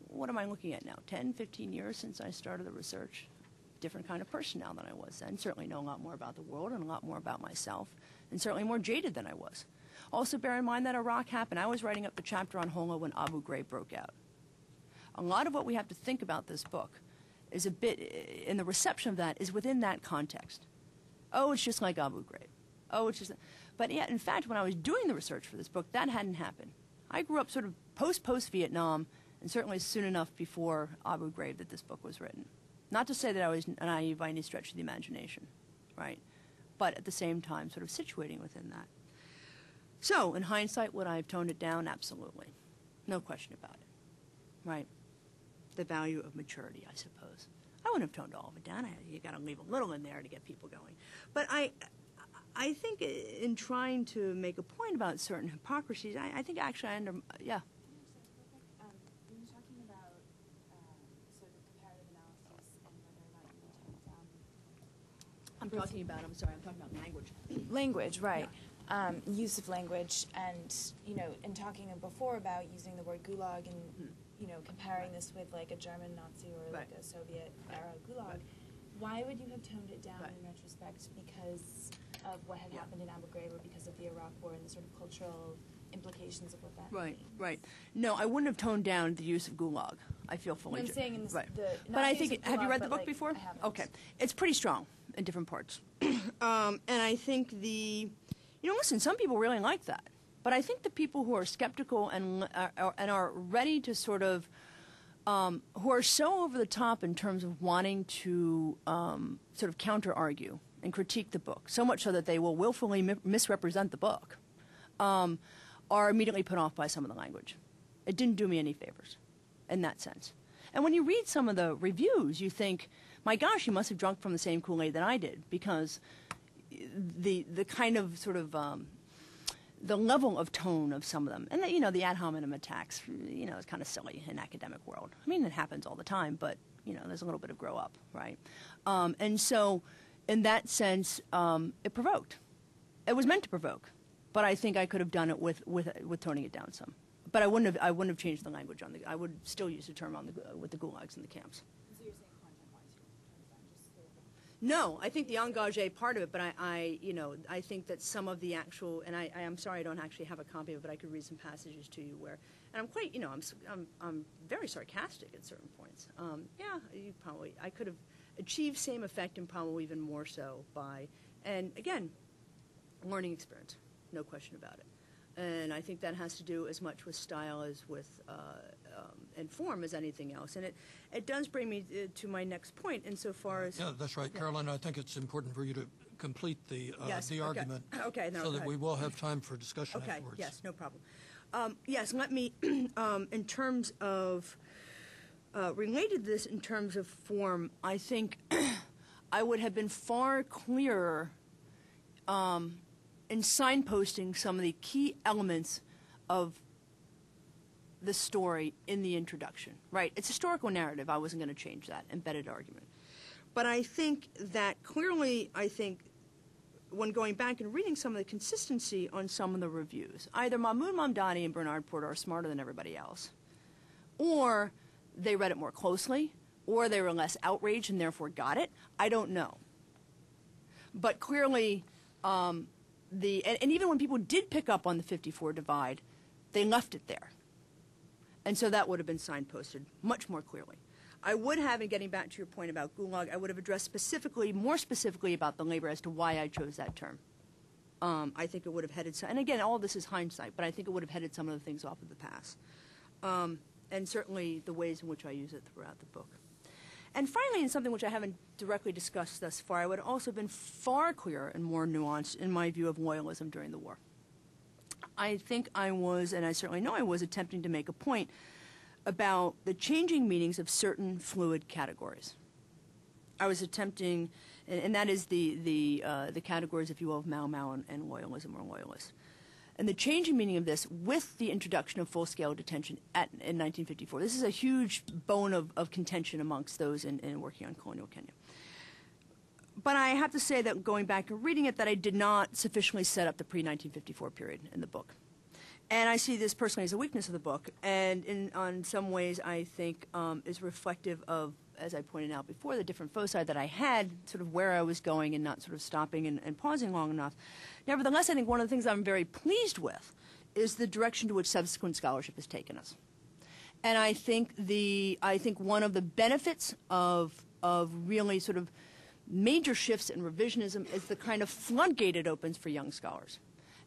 what am I looking at now? 10, 15 years since I started the research. Different kind of person now than I was then. Certainly know a lot more about the world and a lot more about myself, and certainly more jaded than I was. Also bear in mind that Iraq happened. I was writing up the chapter on Hola when Abu Ghraib broke out. A lot of what we have to think about this book is a bit, in the reception of that, is within that context. Oh, it's just like Abu Ghraib. Oh, it's just... But yeah, in fact, when I was doing the research for this book, that hadn't happened. I grew up sort of post-Vietnam, and certainly soon enough before Abu Ghraib that this book was written. Not to say that I was naive by any stretch of the imagination, right? But at the same time, sort of situating within that. So, in hindsight, would I have toned it down? Absolutely. No question about it, right? The value of maturity, I suppose. I wouldn't have toned all of it down. You got to leave a little in there to get people going. But I think in trying to make a point about certain hypocrisies, I think actually When you're talking about sort of comparative analysis and whether or not you would tone it down. I'm talking about language. Language, right. Use of language, and in talking before about using the word gulag and comparing this with like a German Nazi or like a Soviet era gulag, why would you have toned it down in retrospect? Because of what had happened in Abu Ghraib, or because of the Iraq War and the sort of cultural implications of what that means? Right. No, I wouldn't have toned down the use of gulag. I feel fully. I'm saying in this, but I think, have you read the book before? I haven't. Okay, it's pretty strong in different parts, and I think listen, some people really like that, but I think the people who are skeptical and are ready to sort of, who are so over the top in terms of wanting to sort of counter-argue and critique the book, so much so that they will willfully misrepresent the book, are immediately put off by some of the language. It didn't do me any favors in that sense. And when you read some of the reviews, you think, my gosh, you must have drunk from the same Kool-Aid that I did, because the kind of sort of the level of tone of some of them, and the ad hominem attacks, is kind of silly in academic world. I mean, it happens all the time, but there's a little bit of grow up, right? And so, in that sense, it provoked. It was meant to provoke, but I think I could have done it with toning it down some. But I wouldn't have changed the language on the. I would still use the term with the gulags and the camps. So you're saying content-wise, you tone it down just so that... No, I think the engagé part of it, but I think that some of the actual, and I'm sorry I don't actually have a copy of it, but I could read some passages to you where, and I'm quite, I'm very sarcastic at certain points. I could have achieved same effect and probably even more so by, and again, learning experience, no question about it. And I think that has to do as much with style as with and form as anything else. And it does bring me to my next point insofar as... Yeah, that's right, Caroline. I think it's important for you to complete the argument so that we will have time for discussion afterwards. Yes, no problem. Let me, in terms of... related to this in terms of form, I think I would have been far clearer in signposting some of the key elements of the story in the introduction, right? It's historical narrative. I wasn't going to change that, embedded argument. But I think that clearly, when going back and reading some of the consistency on some of the reviews, either Mahmoud Mamdani and Bernard Porter are smarter than everybody else, or they read it more closely, or they were less outraged and therefore got it. I don't know. But clearly... and even when people did pick up on the 54 divide, they left it there. And so that would have been signposted much more clearly. I would have, and getting back to your point about gulag, I would have addressed more specifically about the labor as to why I chose that term. I think it would have headed, and again, all this is hindsight, but I think it would have headed some of the things off of the pass. And certainly the ways in which I use it throughout the book. And finally, in something which I haven't directly discussed thus far, I would have also been far clearer and more nuanced in my view of loyalism during the war. I think I was, and I certainly know I was, attempting to make a point about the changing meanings of certain fluid categories. I was attempting, and that is the categories, if you will, of Mau and loyalism or loyalist. And the changing meaning of this with the introduction of full-scale detention in 1954. This is a huge bone of contention amongst those in working on colonial Kenya. But I have to say that going back and reading it, that I did not sufficiently set up the pre-1954 period in the book. And I see this personally as a weakness of the book, and on some ways I think is reflective of, as I pointed out before, the different foci that I had, sort of where I was going and not sort of stopping and pausing long enough. Nevertheless, I think one of the things I'm very pleased with is the direction to which subsequent scholarship has taken us. And I think one of the benefits of really sort of major shifts in revisionism is the kind of floodgate it opens for young scholars.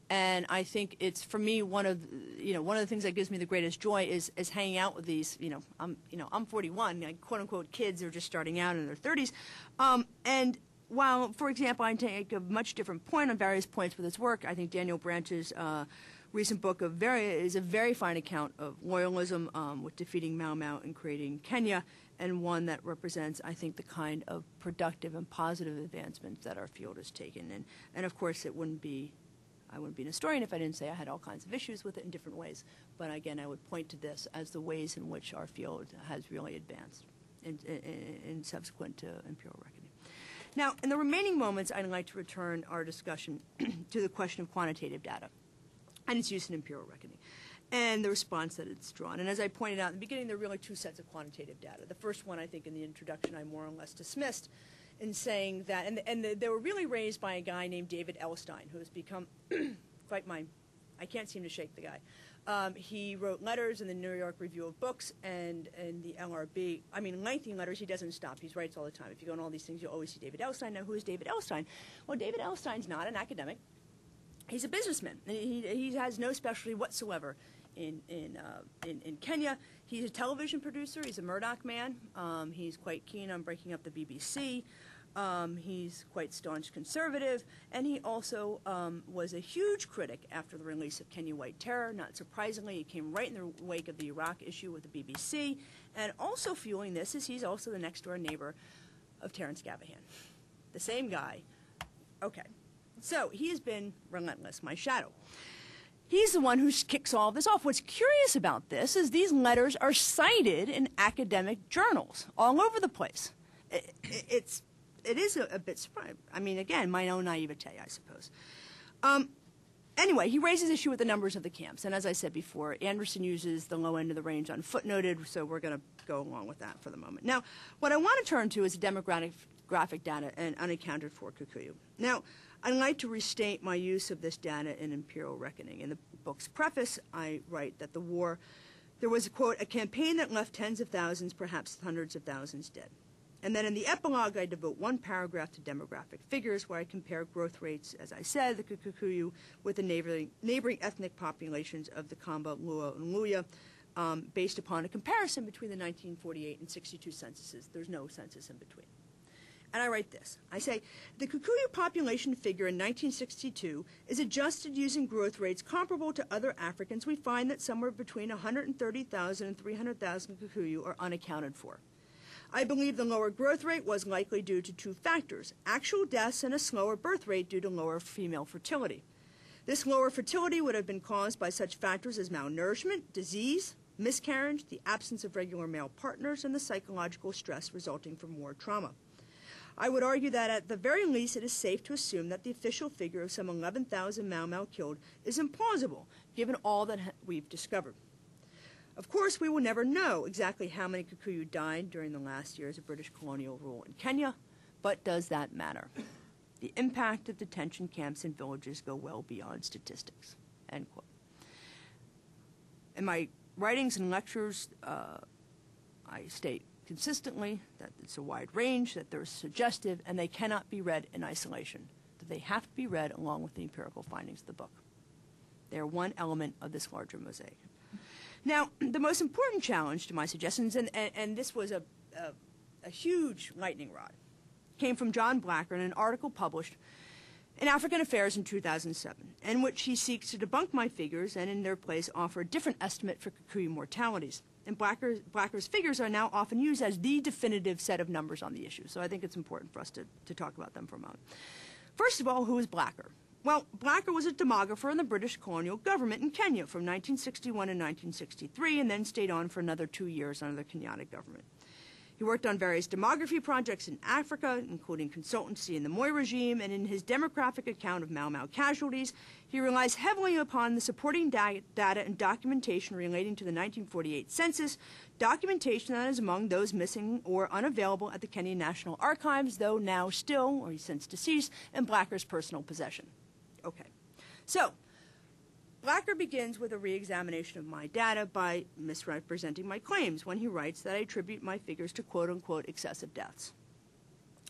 And I think it's, for me, one of the things that gives me the greatest joy is hanging out with these, I'm 41, like, quote unquote kids who are just starting out in their 30s. And while, for example, I take a much different point on various points with his work, I think Daniel Branch's recent book is a very fine account of loyalism with defeating Mau Mau and creating Kenya, and one that represents, I think, the kind of productive and positive advancements that our field has taken. And of course, I wouldn't be an historian if I didn't say I had all kinds of issues with it in different ways. But again, I would point to this as the ways in which our field has really advanced in subsequent to imperial reckoning. Now, in the remaining moments, I'd like to return our discussion to the question of quantitative data and its use in imperial reckoning, and the response that it's drawn. And as I pointed out in the beginning, there are really two sets of quantitative data. The first one, I think, in the introduction, I more or less dismissed in saying that, and they were really raised by a guy named David L Stein, who has become quite I can't seem to shake the guy. He wrote letters in the New York Review of Books and the LRB. I mean, lengthy letters. He doesn't stop. He writes all the time. If you go on all these things, you'll always see David L Stein. Now, who is David L Stein? Well, David L Stein's not an academic. He's a businessman. He has no specialty whatsoever in Kenya. He's a television producer. He's a Murdoch man. He's quite keen on breaking up the BBC. He's quite staunch conservative, and he also was a huge critic after the release of Kenya White Terror. Not surprisingly, he came right in the wake of the Iraq issue with the BBC, and also fueling this is he's also the next-door neighbor of Terrence Gaba Han, the same guy. Okay. So he has been relentless, my shadow. He's the one who kicks all of this off. What's curious about this is these letters are cited in academic journals all over the place. It is a bit surprising. I mean, again, my own naivete, I suppose. Anyway, he raises issue with the numbers of the camps. And as I said before, Anderson uses the low end of the range unfootnoted, so we're going to go along with that for the moment. Now, what I want to turn to is demographic data and unaccounted for Kikuyu. Now, I'd like to restate my use of this data in Imperial Reckoning. In the book's preface, I write that there was, quote, a campaign that left tens of thousands, perhaps hundreds of thousands dead. And then in the epilogue, I devote one paragraph to demographic figures where I compare growth rates, as I said, the Kikuyu with the neighboring ethnic populations of the Kamba, Luo, and Luya, based upon a comparison between the 1948 and 62 censuses. There's no census in between. And I write this. I say, the Kikuyu population figure in 1962 is adjusted using growth rates comparable to other Africans. We find that somewhere between 130,000 and 300,000 Kikuyu are unaccounted for. I believe the lower growth rate was likely due to two factors, actual deaths and a slower birth rate due to lower female fertility. This lower fertility would have been caused by such factors as malnourishment, disease, miscarriage, the absence of regular male partners, and the psychological stress resulting from war trauma. I would argue that at the very least it is safe to assume that the official figure of some 11,000 Mau Mau killed is implausible, given all that we've discovered. Of course, we will never know exactly how many Kikuyu died during the last years of British colonial rule in Kenya, but does that matter? The impact of detention camps and villages go well beyond statistics, end quote. In my writings and lectures, I state consistently that it's a wide range, that they're suggestive, and they cannot be read in isolation, that they have to be read along with the empirical findings of the book. They are one element of this larger mosaic. Now, the most important challenge to my suggestions, and this was a huge lightning rod, came from John Blacker in an article published in African Affairs in 2007, in which he seeks to debunk my figures and in their place offer a different estimate for Kikuyu mortalities. And Blacker's figures are now often used as the definitive set of numbers on the issue, so I think it's important for us to talk about them for a moment. First of all, who is Blacker? Well, Blacker was a demographer in the British colonial government in Kenya from 1961 to 1963, and then stayed on for another 2 years under the Kenyatta government. He worked on various demography projects in Africa, including consultancy in the Moi regime, and in his demographic account of Mau Mau casualties, he relies heavily upon the supporting data and documentation relating to the 1948 census, documentation that is among those missing or unavailable at the Kenyan National Archives, though now still, or he's since deceased, in Blacker's personal possession. Okay. So, Blacker begins with a re-examination of my data by misrepresenting my claims when he writes that I attribute my figures to quote-unquote excessive deaths.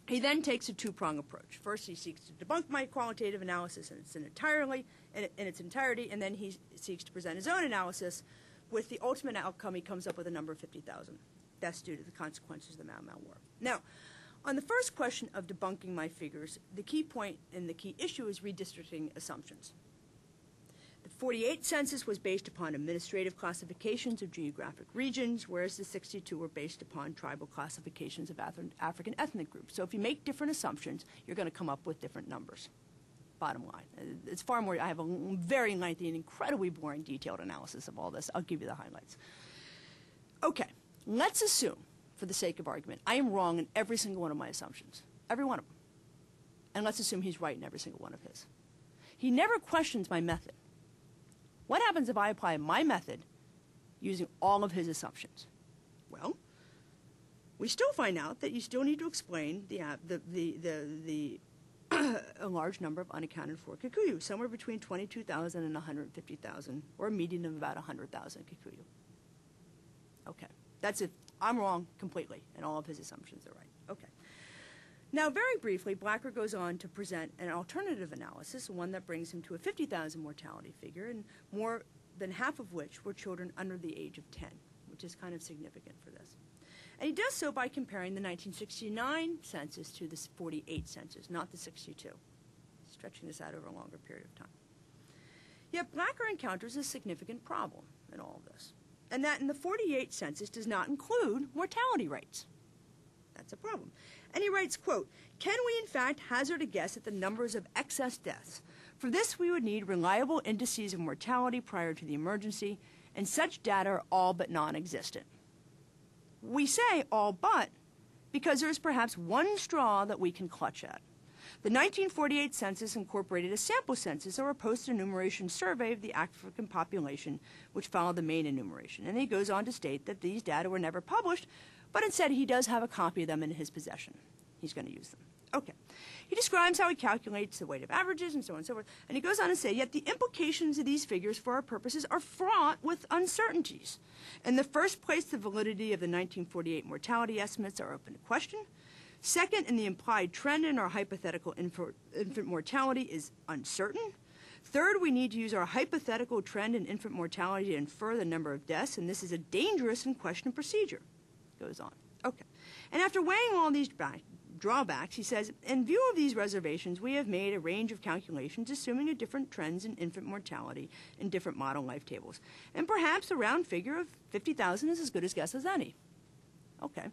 He then takes a two-prong approach. First, he seeks to debunk my qualitative analysis in its entirety, and then he seeks to present his own analysis. With the ultimate outcome, he comes up with a number of 50,000 deaths due to the consequences of the Mau Mau War. Now, on the first question of debunking my figures, the key point and the key issue is redistricting assumptions. The 48 census was based upon administrative classifications of geographic regions, whereas the 62 were based upon tribal classifications of African ethnic groups. So if you make different assumptions, you're going to come up with different numbers. Bottom line. It's far more, I have a very lengthy and incredibly boring detailed analysis of all this. I'll give you the highlights. Okay, let's assume, for the sake of argument, I am wrong in every single one of my assumptions. Every one of them. And let's assume he's right in every single one of his. He never questions my method. What happens if I apply my method using all of his assumptions? Well, we still find out that you still need to explain a large number of unaccounted for Kikuyu, somewhere between 22,000 and 150,000, or a median of about 100,000 Kikuyu. Okay, that's it. I'm wrong completely, and all of his assumptions are right. Okay. Now, very briefly, Blacker goes on to present an alternative analysis, one that brings him to a 50,000 mortality figure, and more than half of which were children under the age of 10, which is kind of significant for this. And he does so by comparing the 1969 census to the 48 census, not the 62, stretching this out over a longer period of time. Yet Blacker encounters a significant problem in all of this, and that in the 48 census does not include mortality rates. That's a problem. And he writes, quote, "Can we in fact hazard a guess at the numbers of excess deaths? For this we would need reliable indices of mortality prior to the emergency, and such data are all but non-existent." We say all but because there's perhaps one straw that we can clutch at. The 1948 census incorporated a sample census or a post-enumeration survey of the African population, which followed the main enumeration. And he goes on to state that these data were never published, but instead he does have a copy of them in his possession. He's going to use them. Okay. He describes how he calculates the weight of averages and so on and so forth. And he goes on to say, yet the implications of these figures for our purposes are fraught with uncertainties. In the first place, the validity of the 1948 mortality estimates are open to question. Second, in the implied trend in our hypothetical infant mortality is uncertain. Third, we need to use our hypothetical trend in infant mortality to infer the number of deaths, and this is a dangerous and questionable procedure. Goes on. Okay. And after weighing all these drawbacks, he says, in view of these reservations, we have made a range of calculations assuming a different trends in infant mortality in different model life tables. And perhaps a round figure of 50,000 is as good a guess as any. Okay.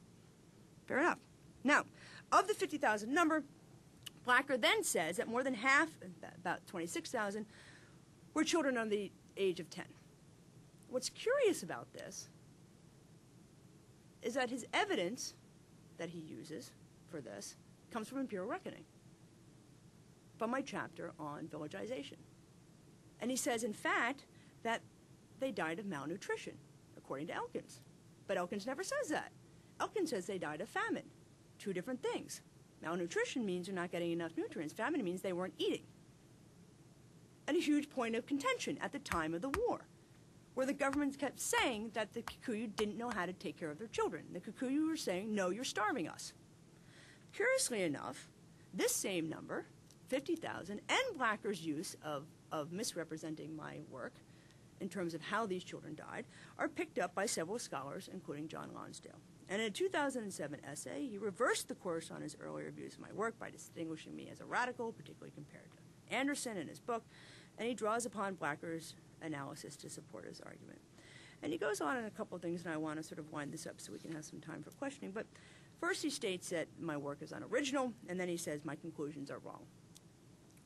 Fair enough. Now, of the 50,000 number, Blacker then says that more than half, about 26,000, were children under the age of 10. What's curious about this is that his evidence that he uses for this comes from Imperial Reckoning, from my chapter on villagization. And he says, in fact, that they died of malnutrition, according to Elkins. But Elkins never says that. Elkins says they died of famine. Two different things. Malnutrition means you're not getting enough nutrients. Famine means they weren't eating. And a huge point of contention at the time of the war, where the government kept saying that the Kikuyu didn't know how to take care of their children. The Kikuyu were saying, no, you're starving us. Curiously enough, this same number, 50,000, and Blacker's use of misrepresenting my work in terms of how these children died, are picked up by several scholars, including John Lonsdale. And in a 2007 essay, he reversed the course on his earlier views of my work by distinguishing me as a radical, particularly compared to Anderson in his book, and he draws upon Blacker's analysis to support his argument. And he goes on in a couple of things, and I want to sort of wind this up so we can have some time for questioning. But first he states that my work is unoriginal, and then he says my conclusions are wrong.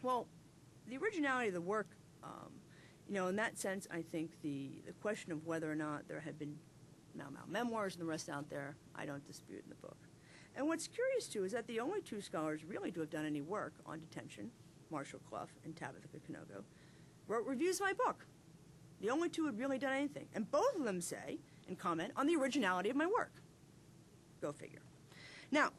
Well, the originality of the work, in that sense, I think the question of whether or not there had been Mau Mau Memoirs and the rest out there, I don't dispute in the book. And what's curious, too, is that the only two scholars really to have done any work on detention, Marshall Clough and Tabitha Kanogo, wrote reviews of my book. The only two who had really done anything. And both of them say and comment on the originality of my work. Go figure. Now,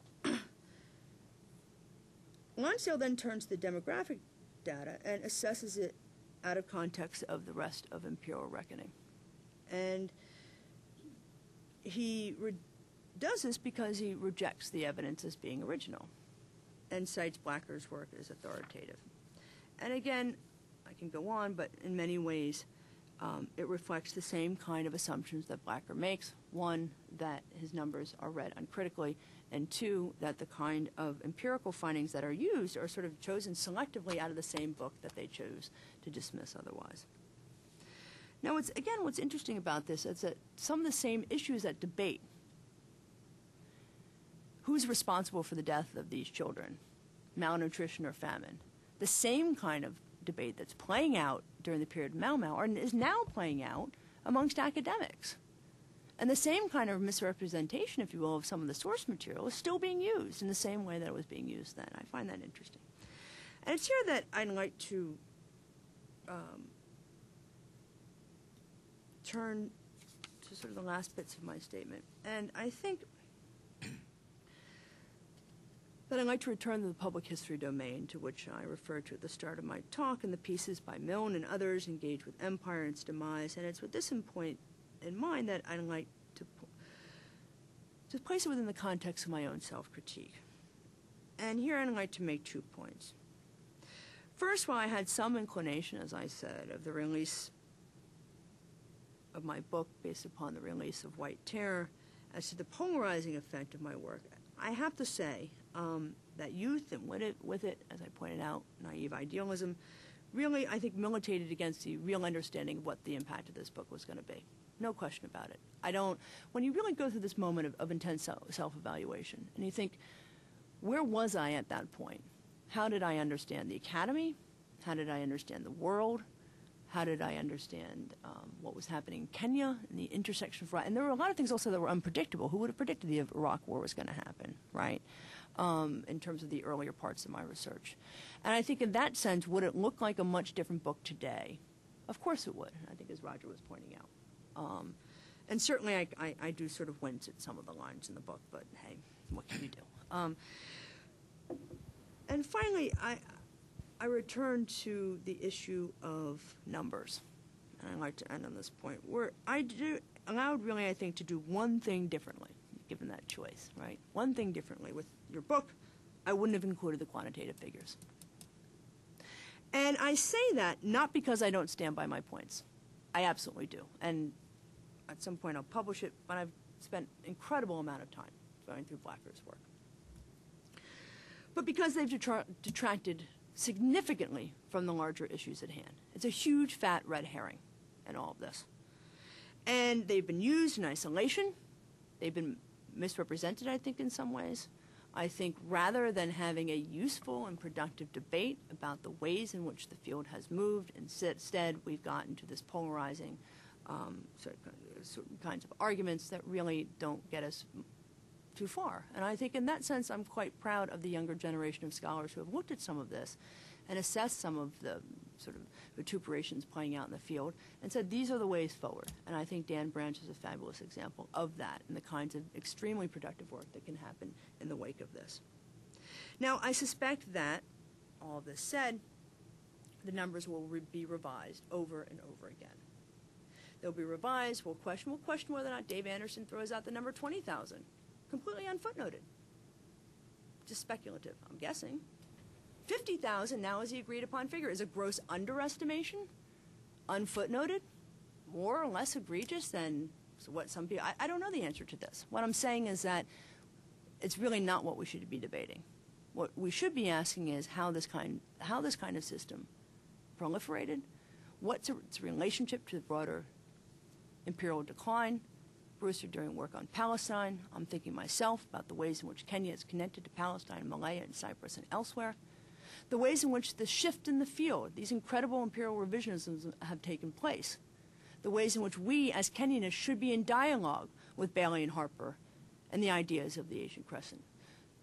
Lonsdale then turns to the demographic data and assesses it out of context of the rest of Imperial Reckoning. And he does this because he rejects the evidence as being original and cites Blacker's work as authoritative. And again, I can go on, but in many ways, it reflects the same kind of assumptions that Blacker makes. One, that his numbers are read uncritically, and two, that the kind of empirical findings that are used are sort of chosen selectively out of the same book that they chose to dismiss otherwise. Now, what's interesting about this is that some of the same issues at debate, who's responsible for the death of these children, malnutrition or famine, the same kind of debate that's playing out during the period of Mau Mau is now playing out amongst academics. And the same kind of misrepresentation, if you will, of some of the source material is still being used in the same way that it was being used then. I find that interesting. And it's here that I'd like to turn to sort of the last bits of my statement. And I think that I'd like to return to the public history domain, to which I referred to at the start of my talk, and the pieces by Milne and others engaged with empire and its demise. And it's with this point in mind that I'd like to place it within the context of my own self-critique. And here I'd like to make 2 points. First, while I had some inclination, as I said, of the release of my book based upon the release of White Terror as to the polarizing effect of my work, I have to say that youth and with it, as I pointed out, naive idealism, really, I think, militated against the real understanding of what the impact of this book was going to be. No question about it. When you really go through this moment of intense self-evaluation, and you think, where was I at that point? How did I understand the academy? How did I understand the world? How did I understand what was happening in Kenya and the intersection of... And there were a lot of things also that were unpredictable. Who would have predicted the Iraq War was going to happen, right? In terms of the earlier parts of my research. And I think in that sense, would it look like a much different book today? Of course it would, I think, as Roger was pointing out. And certainly I do sort of wince at some of the lines in the book, but hey, what can you do? And finally, I return to the issue of numbers. And I'd like to end on this point, where allowed really, I think, to do one thing differently, given that choice, right? One thing differently. With your book, I wouldn't have included the quantitative figures. And I say that not because I don't stand by my points. I absolutely do. And at some point I'll publish it, but I've spent an incredible amount of time going through Blacker's work. But because they've detracted significantly from the larger issues at hand. It's a huge, fat red herring in all of this. And they've been used in isolation. They've been misrepresented, I think, in some ways. I think rather than having a useful and productive debate about the ways in which the field has moved, instead we've gotten to this polarizing certain kinds of arguments that really don't get us too far. And I think in that sense I'm quite proud of the younger generation of scholars who have looked at some of this and assessed some of the sort of vituperations playing out in the field and said these are the ways forward. And I think Dan Branch is a fabulous example of that and the kinds of extremely productive work that can happen in the wake of this. Now, I suspect that, all of this said, the numbers will be revised over and over again. They'll be revised. We'll question whether or not Dave Anderson throws out the number 20,000, completely unfootnoted. Just speculative, I'm guessing. 50,000 now is the agreed upon figure. Is a gross underestimation, unfootnoted, more or less egregious than what some people... I don't know the answer to this. What I'm saying is that it's really not what we should be debating. What we should be asking is how this kind of system proliferated, what's its relationship to the broader imperial decline. Bruce, you're doing work on Palestine. I'm thinking myself about the ways in which Kenya is connected to Palestine, Malaya, and Cyprus, and elsewhere. The ways in which the shift in the field, these incredible imperial revisionisms have taken place. the ways in which we, as Kenyanists, should be in dialogue with Bailey and Harper and the ideas of the Asian Crescent,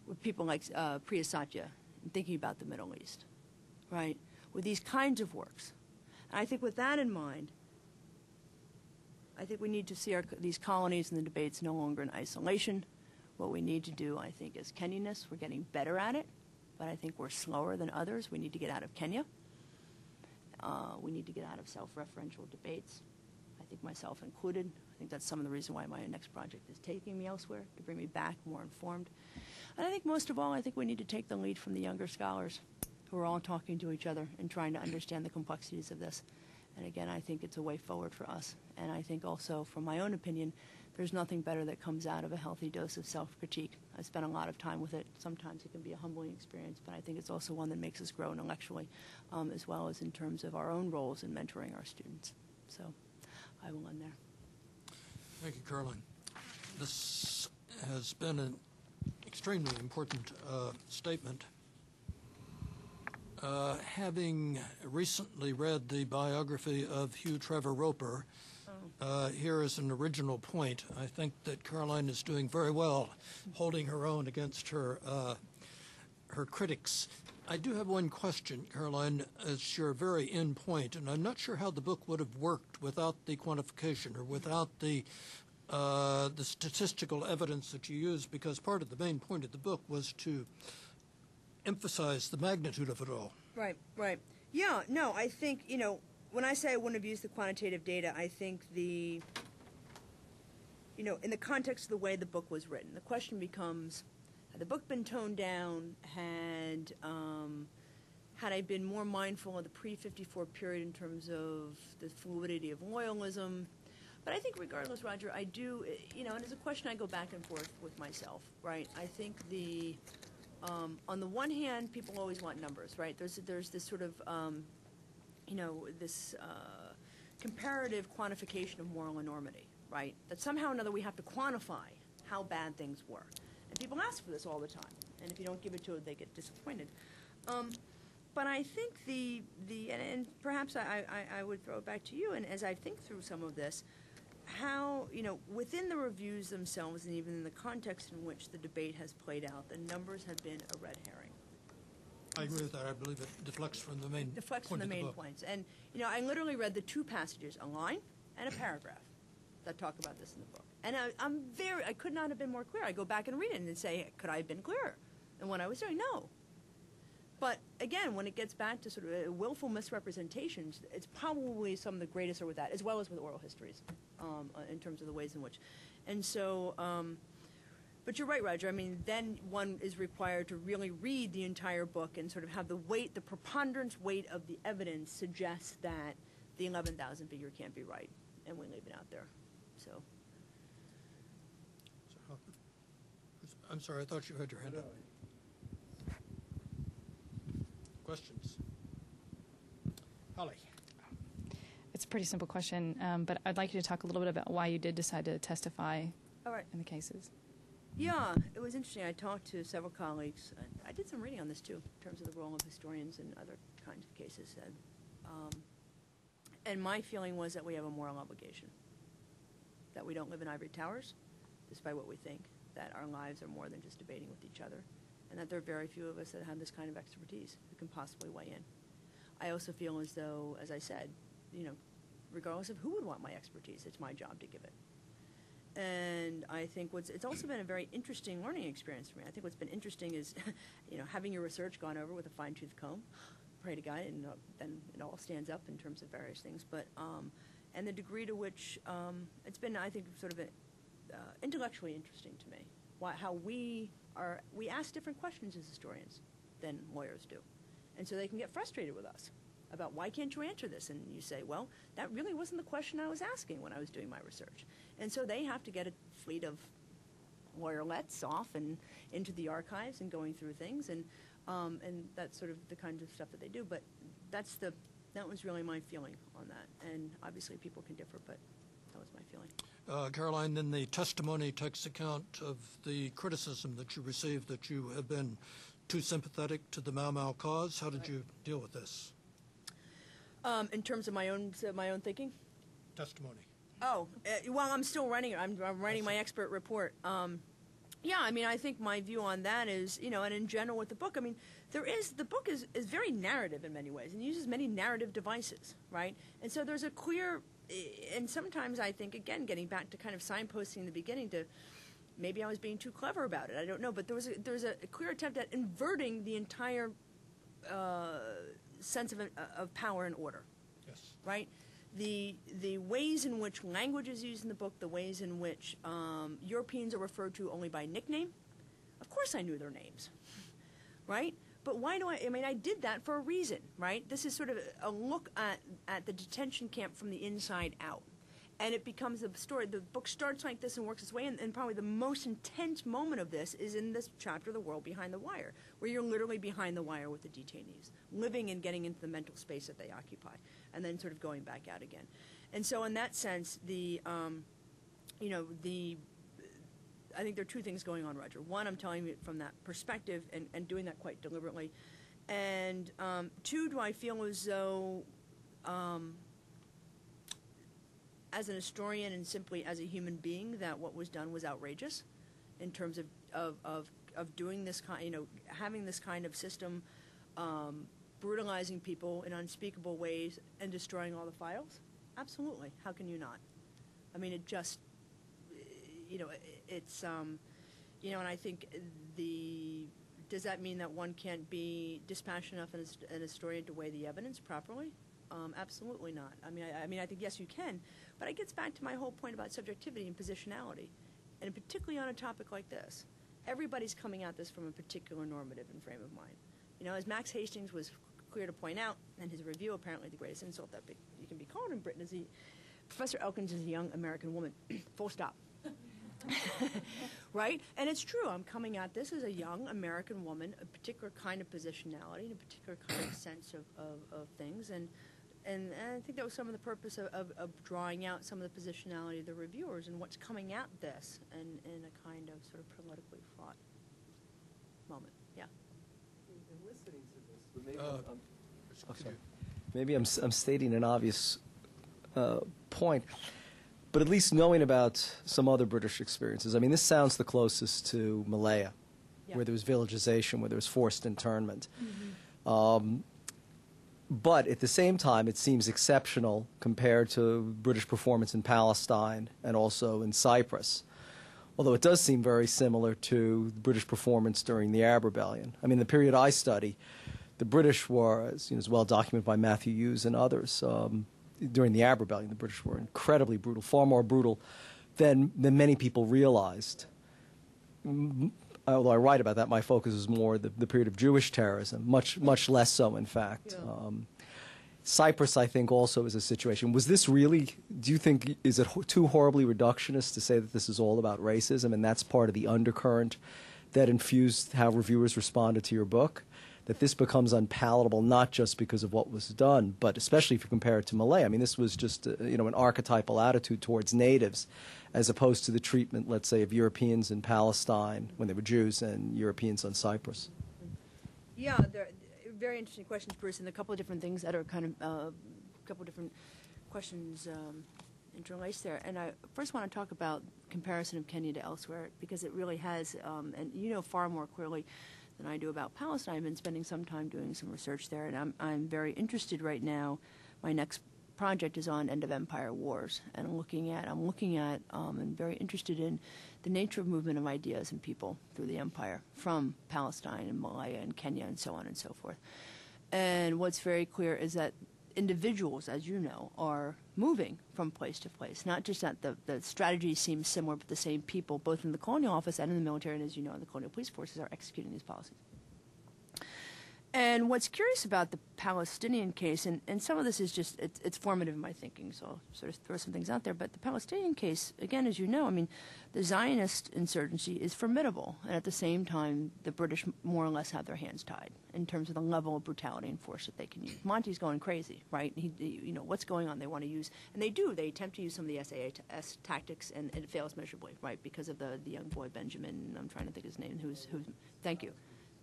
with people like Priya Satya, and thinking about the Middle East, right, with these kinds of works. And I think with that in mind, I think we need to see these colonies and the debates no longer in isolation. What we need to do, I think, as Kenyanists, we're getting better at it, but I think we're slower than others. We need to get out of Kenya. We need to get out of self-referential debates, I think myself included. I think that's some of the reason why my next project is taking me elsewhere, to bring me back more informed. And I think most of all, I think we need to take the lead from the younger scholars who are all talking to each other and trying to understand the complexities of this. And again, I think it's a way forward for us. And I think also, from my own opinion, there's nothing better that comes out of a healthy dose of self-critique. I spent a lot of time with it. Sometimes it can be a humbling experience, but I think it's also one that makes us grow intellectually, as well as in terms of our own roles in mentoring our students. So I will end there. Thank you, Caroline. This has been an extremely important statement. Having recently read the biography of Hugh Trevor Roper, here is an original point. I think that Caroline is doing very well holding her own against her critics. I do have one question, Caroline, as your very end point, and I'm not sure how the book would have worked without the quantification or without the statistical evidence that you used, because part of the main point of the book was to emphasize the magnitude of it all. Right, right. Yeah, no, I think, when I say I wouldn't have used the quantitative data, I think in the context of the way the book was written, the question becomes, had the book been toned down? Had I been more mindful of the pre-54 period in terms of the fluidity of loyalism? But I think regardless, Roger, I do, and it's a question I go back and forth with myself, right? I think on the one hand, people always want numbers, right? There's this sort of, this comparative quantification of moral enormity, right? That somehow or another we have to quantify how bad things were. And people ask for this all the time. And if you don't give it to them, they get disappointed. But I think and perhaps I would throw it back to you, and as I think through some of this, how, within the reviews themselves and even in the context in which the debate has played out, the numbers have been a red herring. I agree with that. I believe it deflects from the main point deflects from the main points. And, I literally read the two passages, a line and a paragraph, that talk about this in the book. And I could not have been more clear. I go back and read it and say, could I have been clearer than what I was doing? No. But again, when it gets back to sort of willful misrepresentations, it's probably some of the greatest are with that, as well as with oral histories, in terms of the ways in which. And so, but you're right, Roger. I mean, then one is required to really read the entire book and sort of have the preponderance weight of the evidence suggests that the 11,000 figure can't be right, and we leave it out there. So. I'm sorry, I thought you had your hand up. Questions? Holly. It's a pretty simple question, but I'd like you to talk a little bit about why you did decide to testify in the cases. Yeah, it was interesting. I talked to several colleagues. I did some reading on this, too, in terms of the role of historians in other kinds of cases. And my feeling was that we have a moral obligation, that we don't live in ivory towers, despite what we think, that our lives are more than just debating with each other, and that there are very few of us that have this kind of expertise who can possibly weigh in. I also feel as though, as I said, regardless of who would want my expertise, it's my job to give it. And I think it's also been a very interesting learning experience for me. I think what's been interesting is, having your research gone over with a fine-tooth comb, pray to God, and then it all stands up in terms of various things. But and the degree to which it's been, I think, sort of intellectually interesting to me. How we ask different questions as historians than lawyers do, and so they can get frustrated with us about why can't you answer this? And you say, well, that really wasn't the question I was asking when I was doing my research. And so they have to get a fleet of lawyerlets off and into the archives and going through things, and that's sort of the kind of stuff that they do. But that was really my feeling on that. And obviously people can differ, but that was my feeling. Caroline, then the testimony takes account of the criticism that you received that you have been too sympathetic to the Mau Mau cause. How did you deal with this? In terms of my own thinking? testimony. Oh, well, I'm still writing it. I'm writing my expert report. Yeah, I mean, I think my view on that is, and in general with the book, I mean, the book is very narrative in many ways and uses many narrative devices, right? And so there's a clear, and sometimes I think, again, getting back to kind of signposting in the beginning to, maybe I was being too clever about it, I don't know, but there's a clear attempt at inverting the entire sense of power and order, Yes. right? The ways in which language is used in the book, the ways in which Europeans are referred to only by nickname. Of course I knew their names, right? But why do I mean, I did that for a reason, right? This is sort of a look at the detention camp from the inside out. And it becomes a story. The book starts like this and works its way, and probably the most intense moment of this is in this chapter, The World Behind the Wire, where you're literally behind the wire with the detainees, living and getting into the mental space that they occupy, and then sort of going back out again. And so in that sense, I think there are two things going on, Roger. One, I'm telling you from that perspective and doing that quite deliberately. And two, do I feel as though as an historian and simply as a human being that what was done was outrageous in terms of doing this kind, having this kind of system, brutalizing people in unspeakable ways and destroying all the files? Absolutely. How can you not? I mean, it just, it's, and I think does that mean that one can't be dispassionate enough as an historian to weigh the evidence properly? Absolutely not. I mean, I think, yes, you can, but it gets back to my whole point about subjectivity and positionality, and particularly on a topic like this. Everybody's coming at this from a particular normative and frame of mind. As Max Hastings was clear to point out in his review, apparently the greatest insult that you can be called in Britain is Professor Elkins is a young American woman. Full stop. Right? And it's true. I'm coming at this as a young American woman, a particular kind of positionality, and a particular kind of sense of things, and I think that was some of the purpose of drawing out some of the positionality of the reviewers and what's coming at this in a kind of sort of politically fraught moment. Yeah. In listening to this, but maybe maybe I'm stating an obvious point, but at least knowing about some other British experiences. I mean, this sounds the closest to Malaya, where there was villagization, where there was forced internment. Mm-hmm. But at the same time, it seems exceptional compared to British performance in Palestine and also in Cyprus, although it does seem very similar to the British performance during the Arab Rebellion. I mean, the period I study, the British were, as well documented by Matthew Hughes and others, during the Arab Rebellion, the British were incredibly brutal, far more brutal than many people realized. Although I write about that, my focus is more the period of Jewish terrorism, much less so, in fact. Yeah. Cyprus, I think, also is a situation. Was this really, do you think, is it too horribly reductionist to say that this is all about racism, and that's part of the undercurrent that infused how reviewers responded to your book? That this becomes unpalatable not just because of what was done, but especially if you compare it to Malay. I mean, this was just an archetypal attitude towards natives, as opposed to the treatment, let's say, of Europeans in Palestine when they were Jews and Europeans on Cyprus. Yeah, they're very interesting questions, Bruce, and a couple of different things that are kind of a couple of different questions interlaced there. And I first want to talk about comparison of Kenya to elsewhere, because it really has, and you know far more clearly than I do about Palestine. I've been spending some time doing some research there, and I'm very interested right now. My next project is on end of empire wars, and I'm looking at and very interested in the nature of movement of ideas and people through the empire from Palestine and Malaya and Kenya and so on and so forth. And what's very clear is that individuals, as you know, are moving from place to place. Not just that the strategy seems similar, but the same people, both in the colonial office and in the military, and as you know, in the colonial police forces, are executing these policies. And what's curious about the Palestinian case, and some of this is just, it's formative in my thinking, so I'll sort of throw some things out there, but the Palestinian case, again, as you know, I mean, the Zionist insurgency is formidable, and at the same time, the British more or less have their hands tied in terms of the level of brutality and force that they can use. Monty's going crazy, right? You know, what's going on? They want to use, and they do, they attempt to use some of the SAS tactics, and it fails miserably, right, because of the young boy Benjamin, I'm trying to think his name, who's thank you,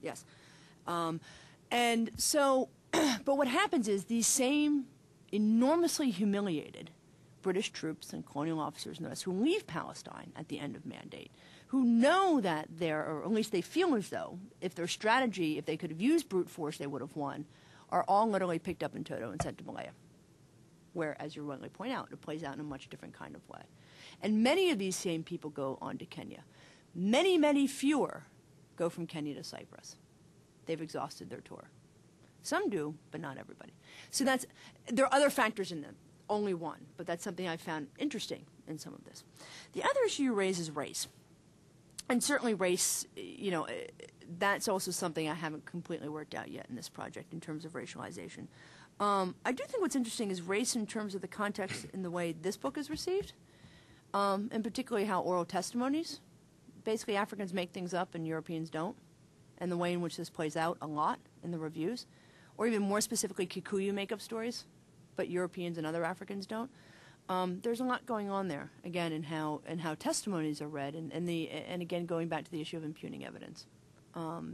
yes. And so, but what happens is these same enormously humiliated British troops and colonial officers and the rest who leave Palestine at the end of mandate, who know that or at least they feel as though if their strategy, if they could have used brute force, they would have won, are all literally picked up in toto and sent to Malaya, where, as you rightly point out, it plays out in a much different kind of way. And many of these same people go on to Kenya. Many, many fewer go from Kenya to Cyprus. They've exhausted their tour. Some do, but not everybody. So there are other factors in them, only one, but that's something I found interesting in some of this. The other issue you raise is race. And certainly race, that's also something I haven't completely worked out yet in this project in terms of racialization. I do think what's interesting is race in terms of the context in the way this book is received, and particularly how oral testimonies, basically Africans make things up and Europeans don't, and the way in which this plays out a lot in the reviews, or even more specifically Kikuyu make up stories, but Europeans and other Africans don't. There's a lot going on there, again, in how testimonies are read, and again, going back to the issue of impugning evidence.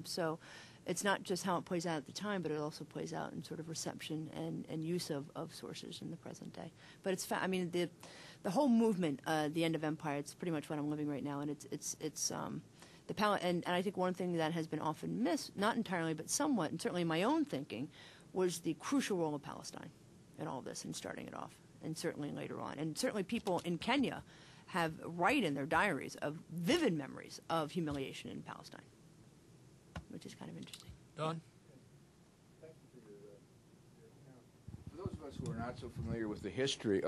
So it's not just how it plays out at the time, but it also plays out in sort of reception and use of sources in the present day. But it's the whole movement, the end of empire, it's pretty much what I'm living right now, and and I think one thing that has been often missed, not entirely, but somewhat, and certainly in my own thinking, was the crucial role of Palestine in all this and starting it off, and certainly later on. And certainly people in Kenya write in their diaries of vivid memories of humiliation in Palestine, which is kind of interesting. Don? Thank you for your account. For those of us who are not so familiar with the history,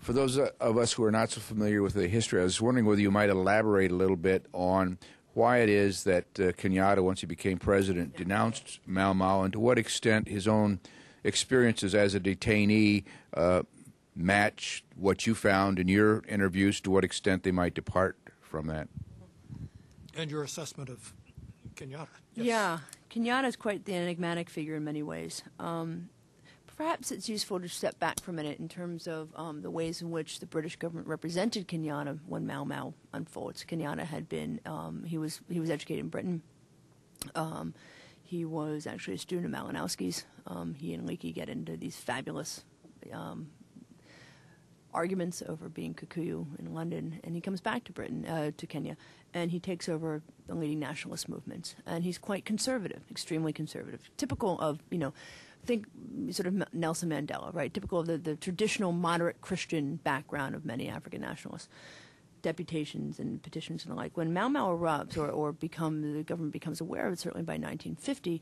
for those of us who are not so familiar with the history, I was wondering whether you might elaborate a little bit on why it is that Kenyatta, once he became president, denounced Mau Mau, and to what extent his own experiences as a detainee match what you found in your interviews, to what extent they might depart from that. And your assessment of Kenyatta. Yes. Yeah, Kenyatta is quite the enigmatic figure in many ways. Perhaps it's useful to step back for a minute in terms of the ways in which the British government represented Kenyatta when Mau Mau unfolds. Kenyatta had been, he was educated in Britain. He was actually a student of Malinowski's. He and Leakey get into these fabulous arguments over being Kikuyu in London, and he comes back to Britain, to Kenya, and he takes over the leading nationalist movements. And he's quite conservative, extremely conservative, typical of, think sort of Nelson Mandela, right? Typical of the traditional moderate Christian background of many African nationalists. Deputations and petitions and the like. When Mau Mau erupts, or the government becomes aware of it, certainly by 1950,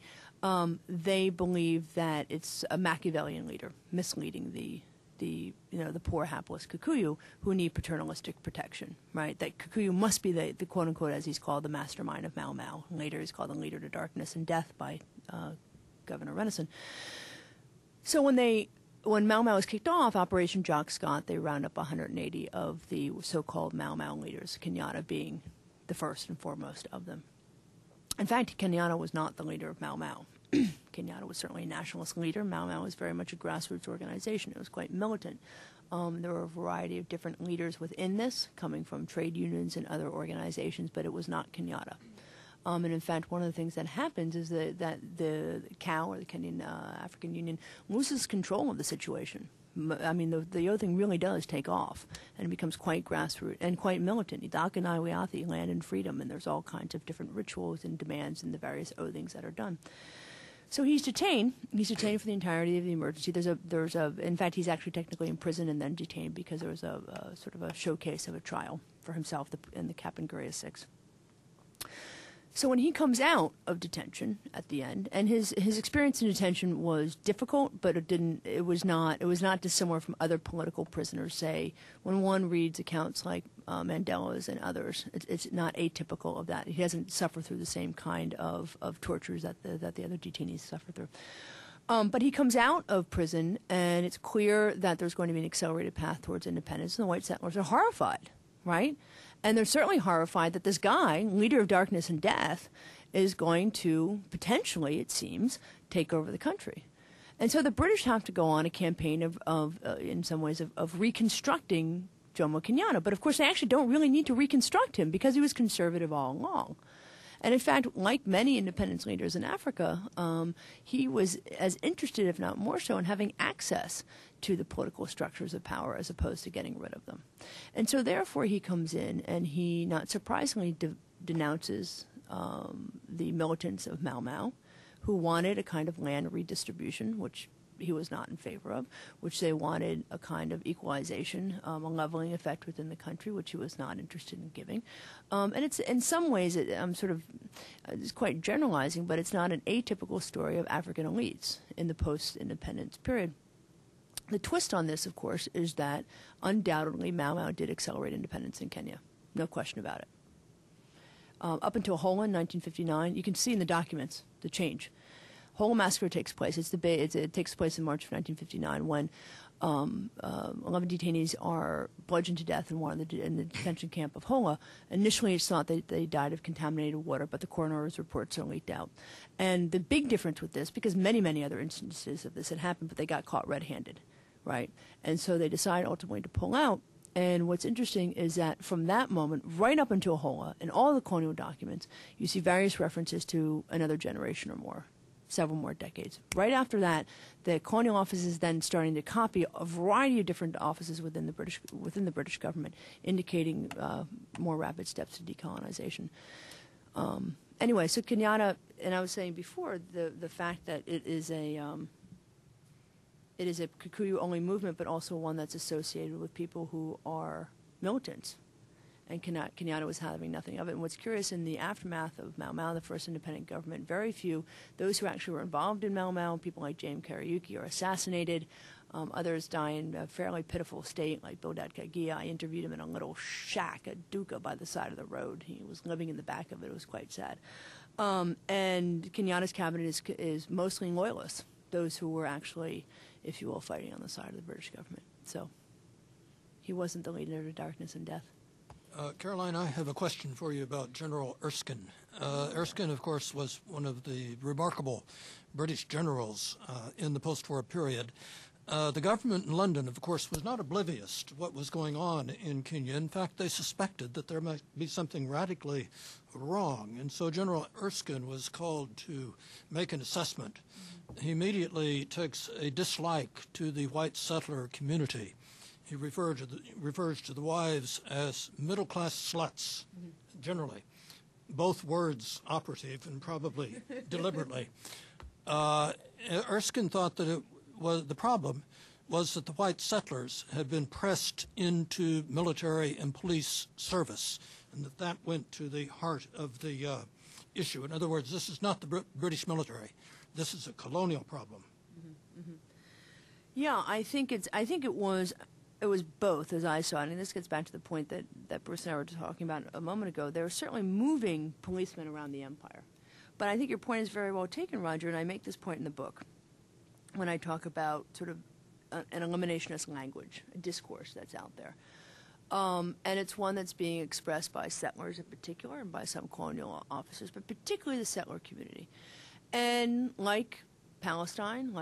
they believe that it's a Machiavellian leader misleading the poor hapless Kikuyu who need paternalistic protection, right? That Kikuyu must be the quote unquote, as he's called, the mastermind of Mau Mau. Later he's called the leader to darkness and death by Governor Renison. So when Mau Mau is kicked off, Operation Jock Scott, they round up 180 of the so-called Mau Mau leaders, Kenyatta being the first and foremost of them. In fact, Kenyatta was not the leader of Mau Mau. Kenyatta was certainly a nationalist leader. Mau Mau was very much a grassroots organization. It was quite militant. There were a variety of different leaders within this, coming from trade unions and other organizations, but it was not Kenyatta. And in fact, one of the things that happens is that the COW, or the Kenyan African Union, loses control of the situation. I mean, the other thing really does take off, and it becomes quite grassroots and quite militant. Idaka na Wiathi, land and freedom, and there's all kinds of different rituals and demands and the various oathings that are done. So he's detained. He's detained for the entirety of the emergency. In fact, he's actually technically imprisoned and then detained because there was a sort of a showcase of a trial for himself in the Kapenguria 6. So when he comes out of detention at the end, and his experience in detention was difficult, but it was not dissimilar from other political prisoners. Say, when one reads accounts like Mandela's and others, it's not atypical of that. He doesn't suffer through the same kind of tortures that the other detainees suffer through. But he comes out of prison, and it's clear that there's going to be an accelerated path towards independence, and the white settlers are horrified, right? And they're certainly horrified that this guy, leader of darkness and death, is going to potentially, it seems, take over the country. And so the British have to go on a campaign of in some ways, of reconstructing Jomo Kenyatta. But of course, they actually don't really need to reconstruct him because he was conservative all along. And in fact, like many independence leaders in Africa, he was as interested, if not more so, in having access to the political structures of power as opposed to getting rid of them. And so therefore he comes in and he, not surprisingly, denounces the militants of Mau Mau, who wanted a kind of land redistribution, which he was not in favor of, which they wanted a kind of equalization, a leveling effect within the country, which he was not interested in giving. And it's in some ways, it's quite generalizing, but it's not an atypical story of African elites in the post-independence period. The twist on this, of course, is that undoubtedly Mau Mau did accelerate independence in Kenya. No question about it. Up until Hola in 1959, you can see in the documents the change. Hola massacre takes place. It takes place in March of 1959 when 11 detainees are bludgeoned to death in the detention camp of Hola. Initially, it's thought that they died of contaminated water, but the coroner's reports are leaked out. And the big difference with this, because many, many other instances of this had happened, but they got caught red-handed, right? And so they decide ultimately to pull out. And what's interesting is that from that moment, right up until Hola, in all the colonial documents, you see various references to another generation or more, several more decades. Right after that, the colonial office is then starting to copy a variety of different offices within the British government, indicating more rapid steps to decolonization. Anyway, so Kenyatta, and I was saying before, the fact that it is a Kikuyu-only movement, but also one that's associated with people who are militants. And Kenyatta was having nothing of it. And what's curious, in the aftermath of Mau Mau, the first independent government, very few, those who actually were involved in Mau Mau, people like James Kariuki, are assassinated. Others die in a fairly pitiful state, like Bildad Kagia. I interviewed him in a little shack, a duka, by the side of the road. He was living in the back of it. It was quite sad. And Kenyatta's cabinet is mostly loyalists, those who were actually, if you will, fighting on the side of the British government. So he wasn't the leader of darkness and death. Caroline, I have a question for you about General Erskine. Erskine, of course, was one of the remarkable British generals in the post-war period. The government in London, of course, was not oblivious to what was going on in Kenya. In fact, they suspected that there might be something radically wrong. And so General Erskine was called to make an assessment. He immediately takes a dislike to the white settler community. He refers to the wives as middle-class sluts, generally. Both words operative and probably deliberately. Erskine thought that the problem was that the white settlers had been pressed into military and police service, and that went to the heart of the issue. In other words, this is not the British military. This is a colonial problem. Yeah, I think it was both, as I saw it, and this gets back to the point that Bruce and I were talking about a moment ago. They were certainly moving policemen around the empire. But I think your point is very well taken, Roger, and I make this point in the book when I talk about sort of an eliminationist language, a discourse that's out there. And it's one that's being expressed by settlers in particular and by some colonial officers, but particularly the settler community. And like Palestine,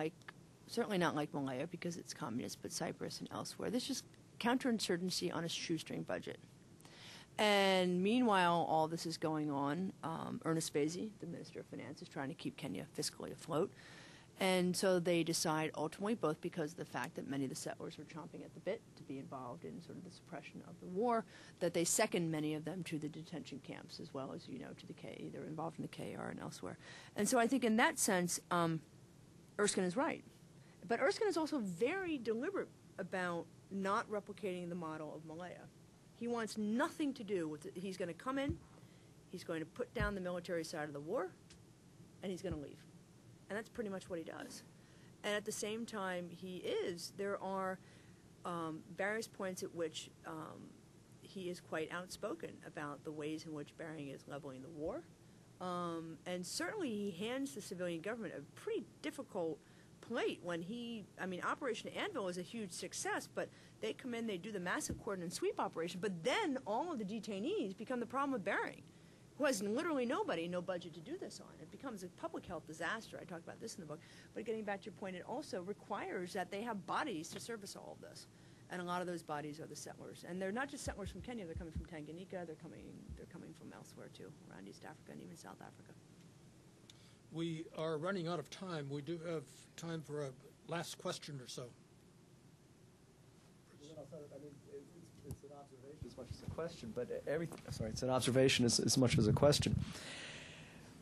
certainly not like Malaya because it's communist, but Cyprus and elsewhere, this is counterinsurgency on a shoestring budget. And meanwhile, all this is going on. Ernest Fazey, the Minister of Finance, is trying to keep Kenya fiscally afloat. And so they decide ultimately, both because of the fact that many of the settlers were chomping at the bit to be involved in sort of the suppression of the war, that they second many of them to the detention camps as well as, to the K. They're involved in the KR and elsewhere. And so I think in that sense, Erskine is right. But Erskine is also very deliberate about not replicating the model of Malaya. He wants nothing to do with it. He's going to come in, he's going to put down the military side of the war, and he's going to leave. And that's pretty much what he does. And at the same time, there are various points at which he is quite outspoken about the ways in which Bering is leveling the war. And certainly he hands the civilian government a pretty difficult plate when Operation Anvil is a huge success, but they come in, they do the massive cordon and sweep operation, but then all of the detainees become the problem of Bering, who has literally no budget to do this on. It becomes a public health disaster. I talk about this in the book. But getting back to your point, it also requires that they have bodies to service all of this. And a lot of those bodies are the settlers. And they're not just settlers from Kenya, they're coming from Tanganyika, they're coming from elsewhere too, around East Africa and even South Africa. We are running out of time. We do have time for a last question or so. It's an observation as much as a question, but it's an observation as much as a question.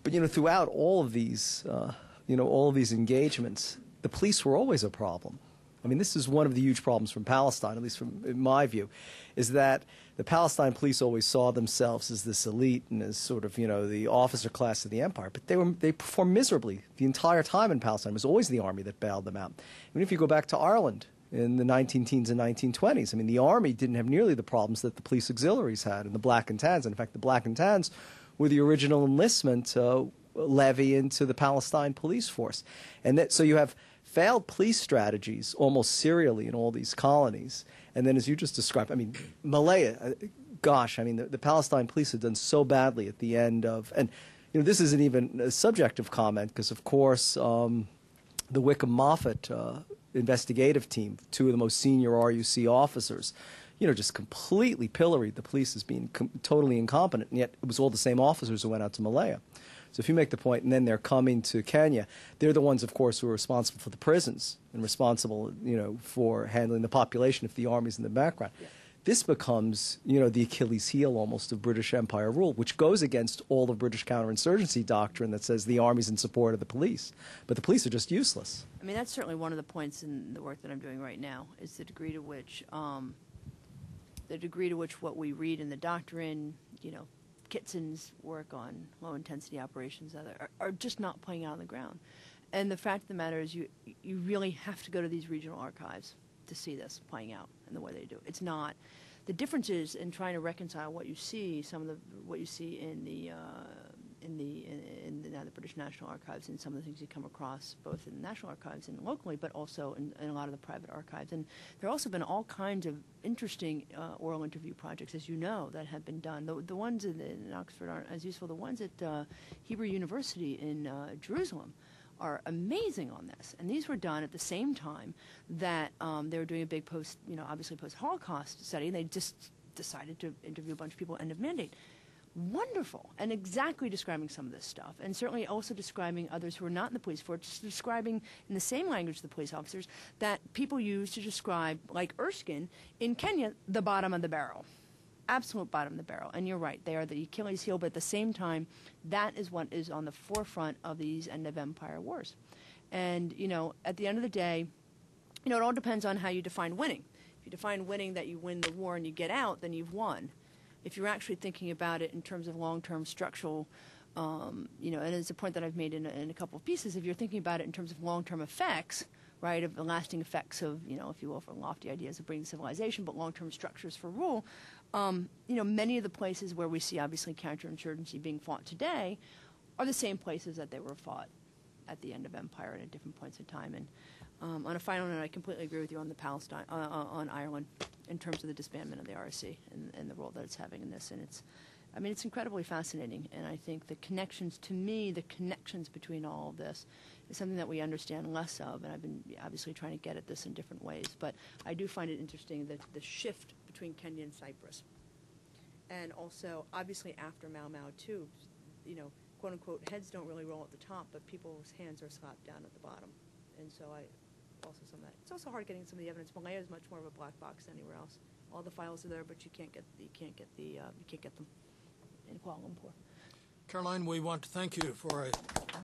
But, throughout all of these, all of these engagements, the police were always a problem. I mean, this is one of the huge problems from Palestine, at least in my view, is that the Palestine police always saw themselves as this elite and as sort of, the officer class of the empire. But they performed miserably the entire time in Palestine. It was always the army that bailed them out. I mean, if you go back to Ireland in the 19-teens and 1920s, I mean, the army didn't have nearly the problems that the police auxiliaries had, and the black and tans. In fact, the black and tans were the original enlistment levy into the Palestine police force. And so you have failed police strategies almost serially in all these colonies. And then as you just described, I mean, Malaya, gosh, I mean, the Palestine police have done so badly at the end of, and this isn't even a subjective comment because, of course, the Wickham Moffat investigative team, two of the most senior RUC officers, just completely pilloried the police as being totally incompetent, and yet it was all the same officers who went out to Malaya. So if you make the point, and then they're coming to Kenya, they're the ones, of course, who are responsible for the prisons and responsible, for handling the population if the army's in the background. Yeah. This becomes, the Achilles heel almost of British Empire rule, which goes against all of British counterinsurgency doctrine that says the army's in support of the police. But the police are just useless. I mean, that's certainly one of the points in the work that I'm doing right now, is the degree to which what we read in the doctrine, Kitson's work on low-intensity operations are just not playing out on the ground. And the fact of the matter is you really have to go to these regional archives to see this playing out in the way they do. It's not. The difference is in trying to reconcile what you see, what you see in the British National Archives and some of the things you come across both in the National Archives and locally, but also in a lot of the private archives. And there have also been all kinds of interesting oral interview projects, as you know, that have been done. The ones in Oxford aren't as useful. The ones at Hebrew University in Jerusalem are amazing on this. And these were done at the same time that they were doing a big obviously post-Holocaust study. They just decided to interview a bunch of people, end of mandate. Wonderful, and exactly describing some of this stuff, and certainly also describing others who are not in the police force, describing in the same language the police officers that people use to describe, like Erskine, in Kenya, the bottom of the barrel. Absolute bottom of the barrel. And you're right, they are the Achilles heel, but at the same time, that is what is on the forefront of these end-of-empire wars. And, at the end of the day, it all depends on how you define winning. If you define winning that you win the war and you get out, then you've won. If you're actually thinking about it in terms of long-term structural, and it's a point that I've made in a couple of pieces, if you're thinking about it in terms of long-term effects, right, of the lasting effects of, if you will, for lofty ideas of bringing civilization, but long-term structures for rule, many of the places where we see obviously counterinsurgency being fought today are the same places that they were fought at the end of empire and at different points in time. And on a final note, I completely agree with you on the Palestine, on Ireland, in terms of the disbandment of the RSC and the role that it's having in this. And it's incredibly fascinating. And I think the connections between all of this is something that we understand less of. And I've been obviously trying to get at this in different ways. But I do find it interesting that the shift between Kenya and Cyprus. And also, obviously, after Mau Mau too, quote-unquote, heads don't really roll at the top, but people's hands are slapped down at the bottom. And so some of that. It's also hard getting some of the evidence. Malaya is much more of a black box than anywhere else. All the files are there, but you can't get them in Kuala Lumpur. Caroline, we want to thank you for a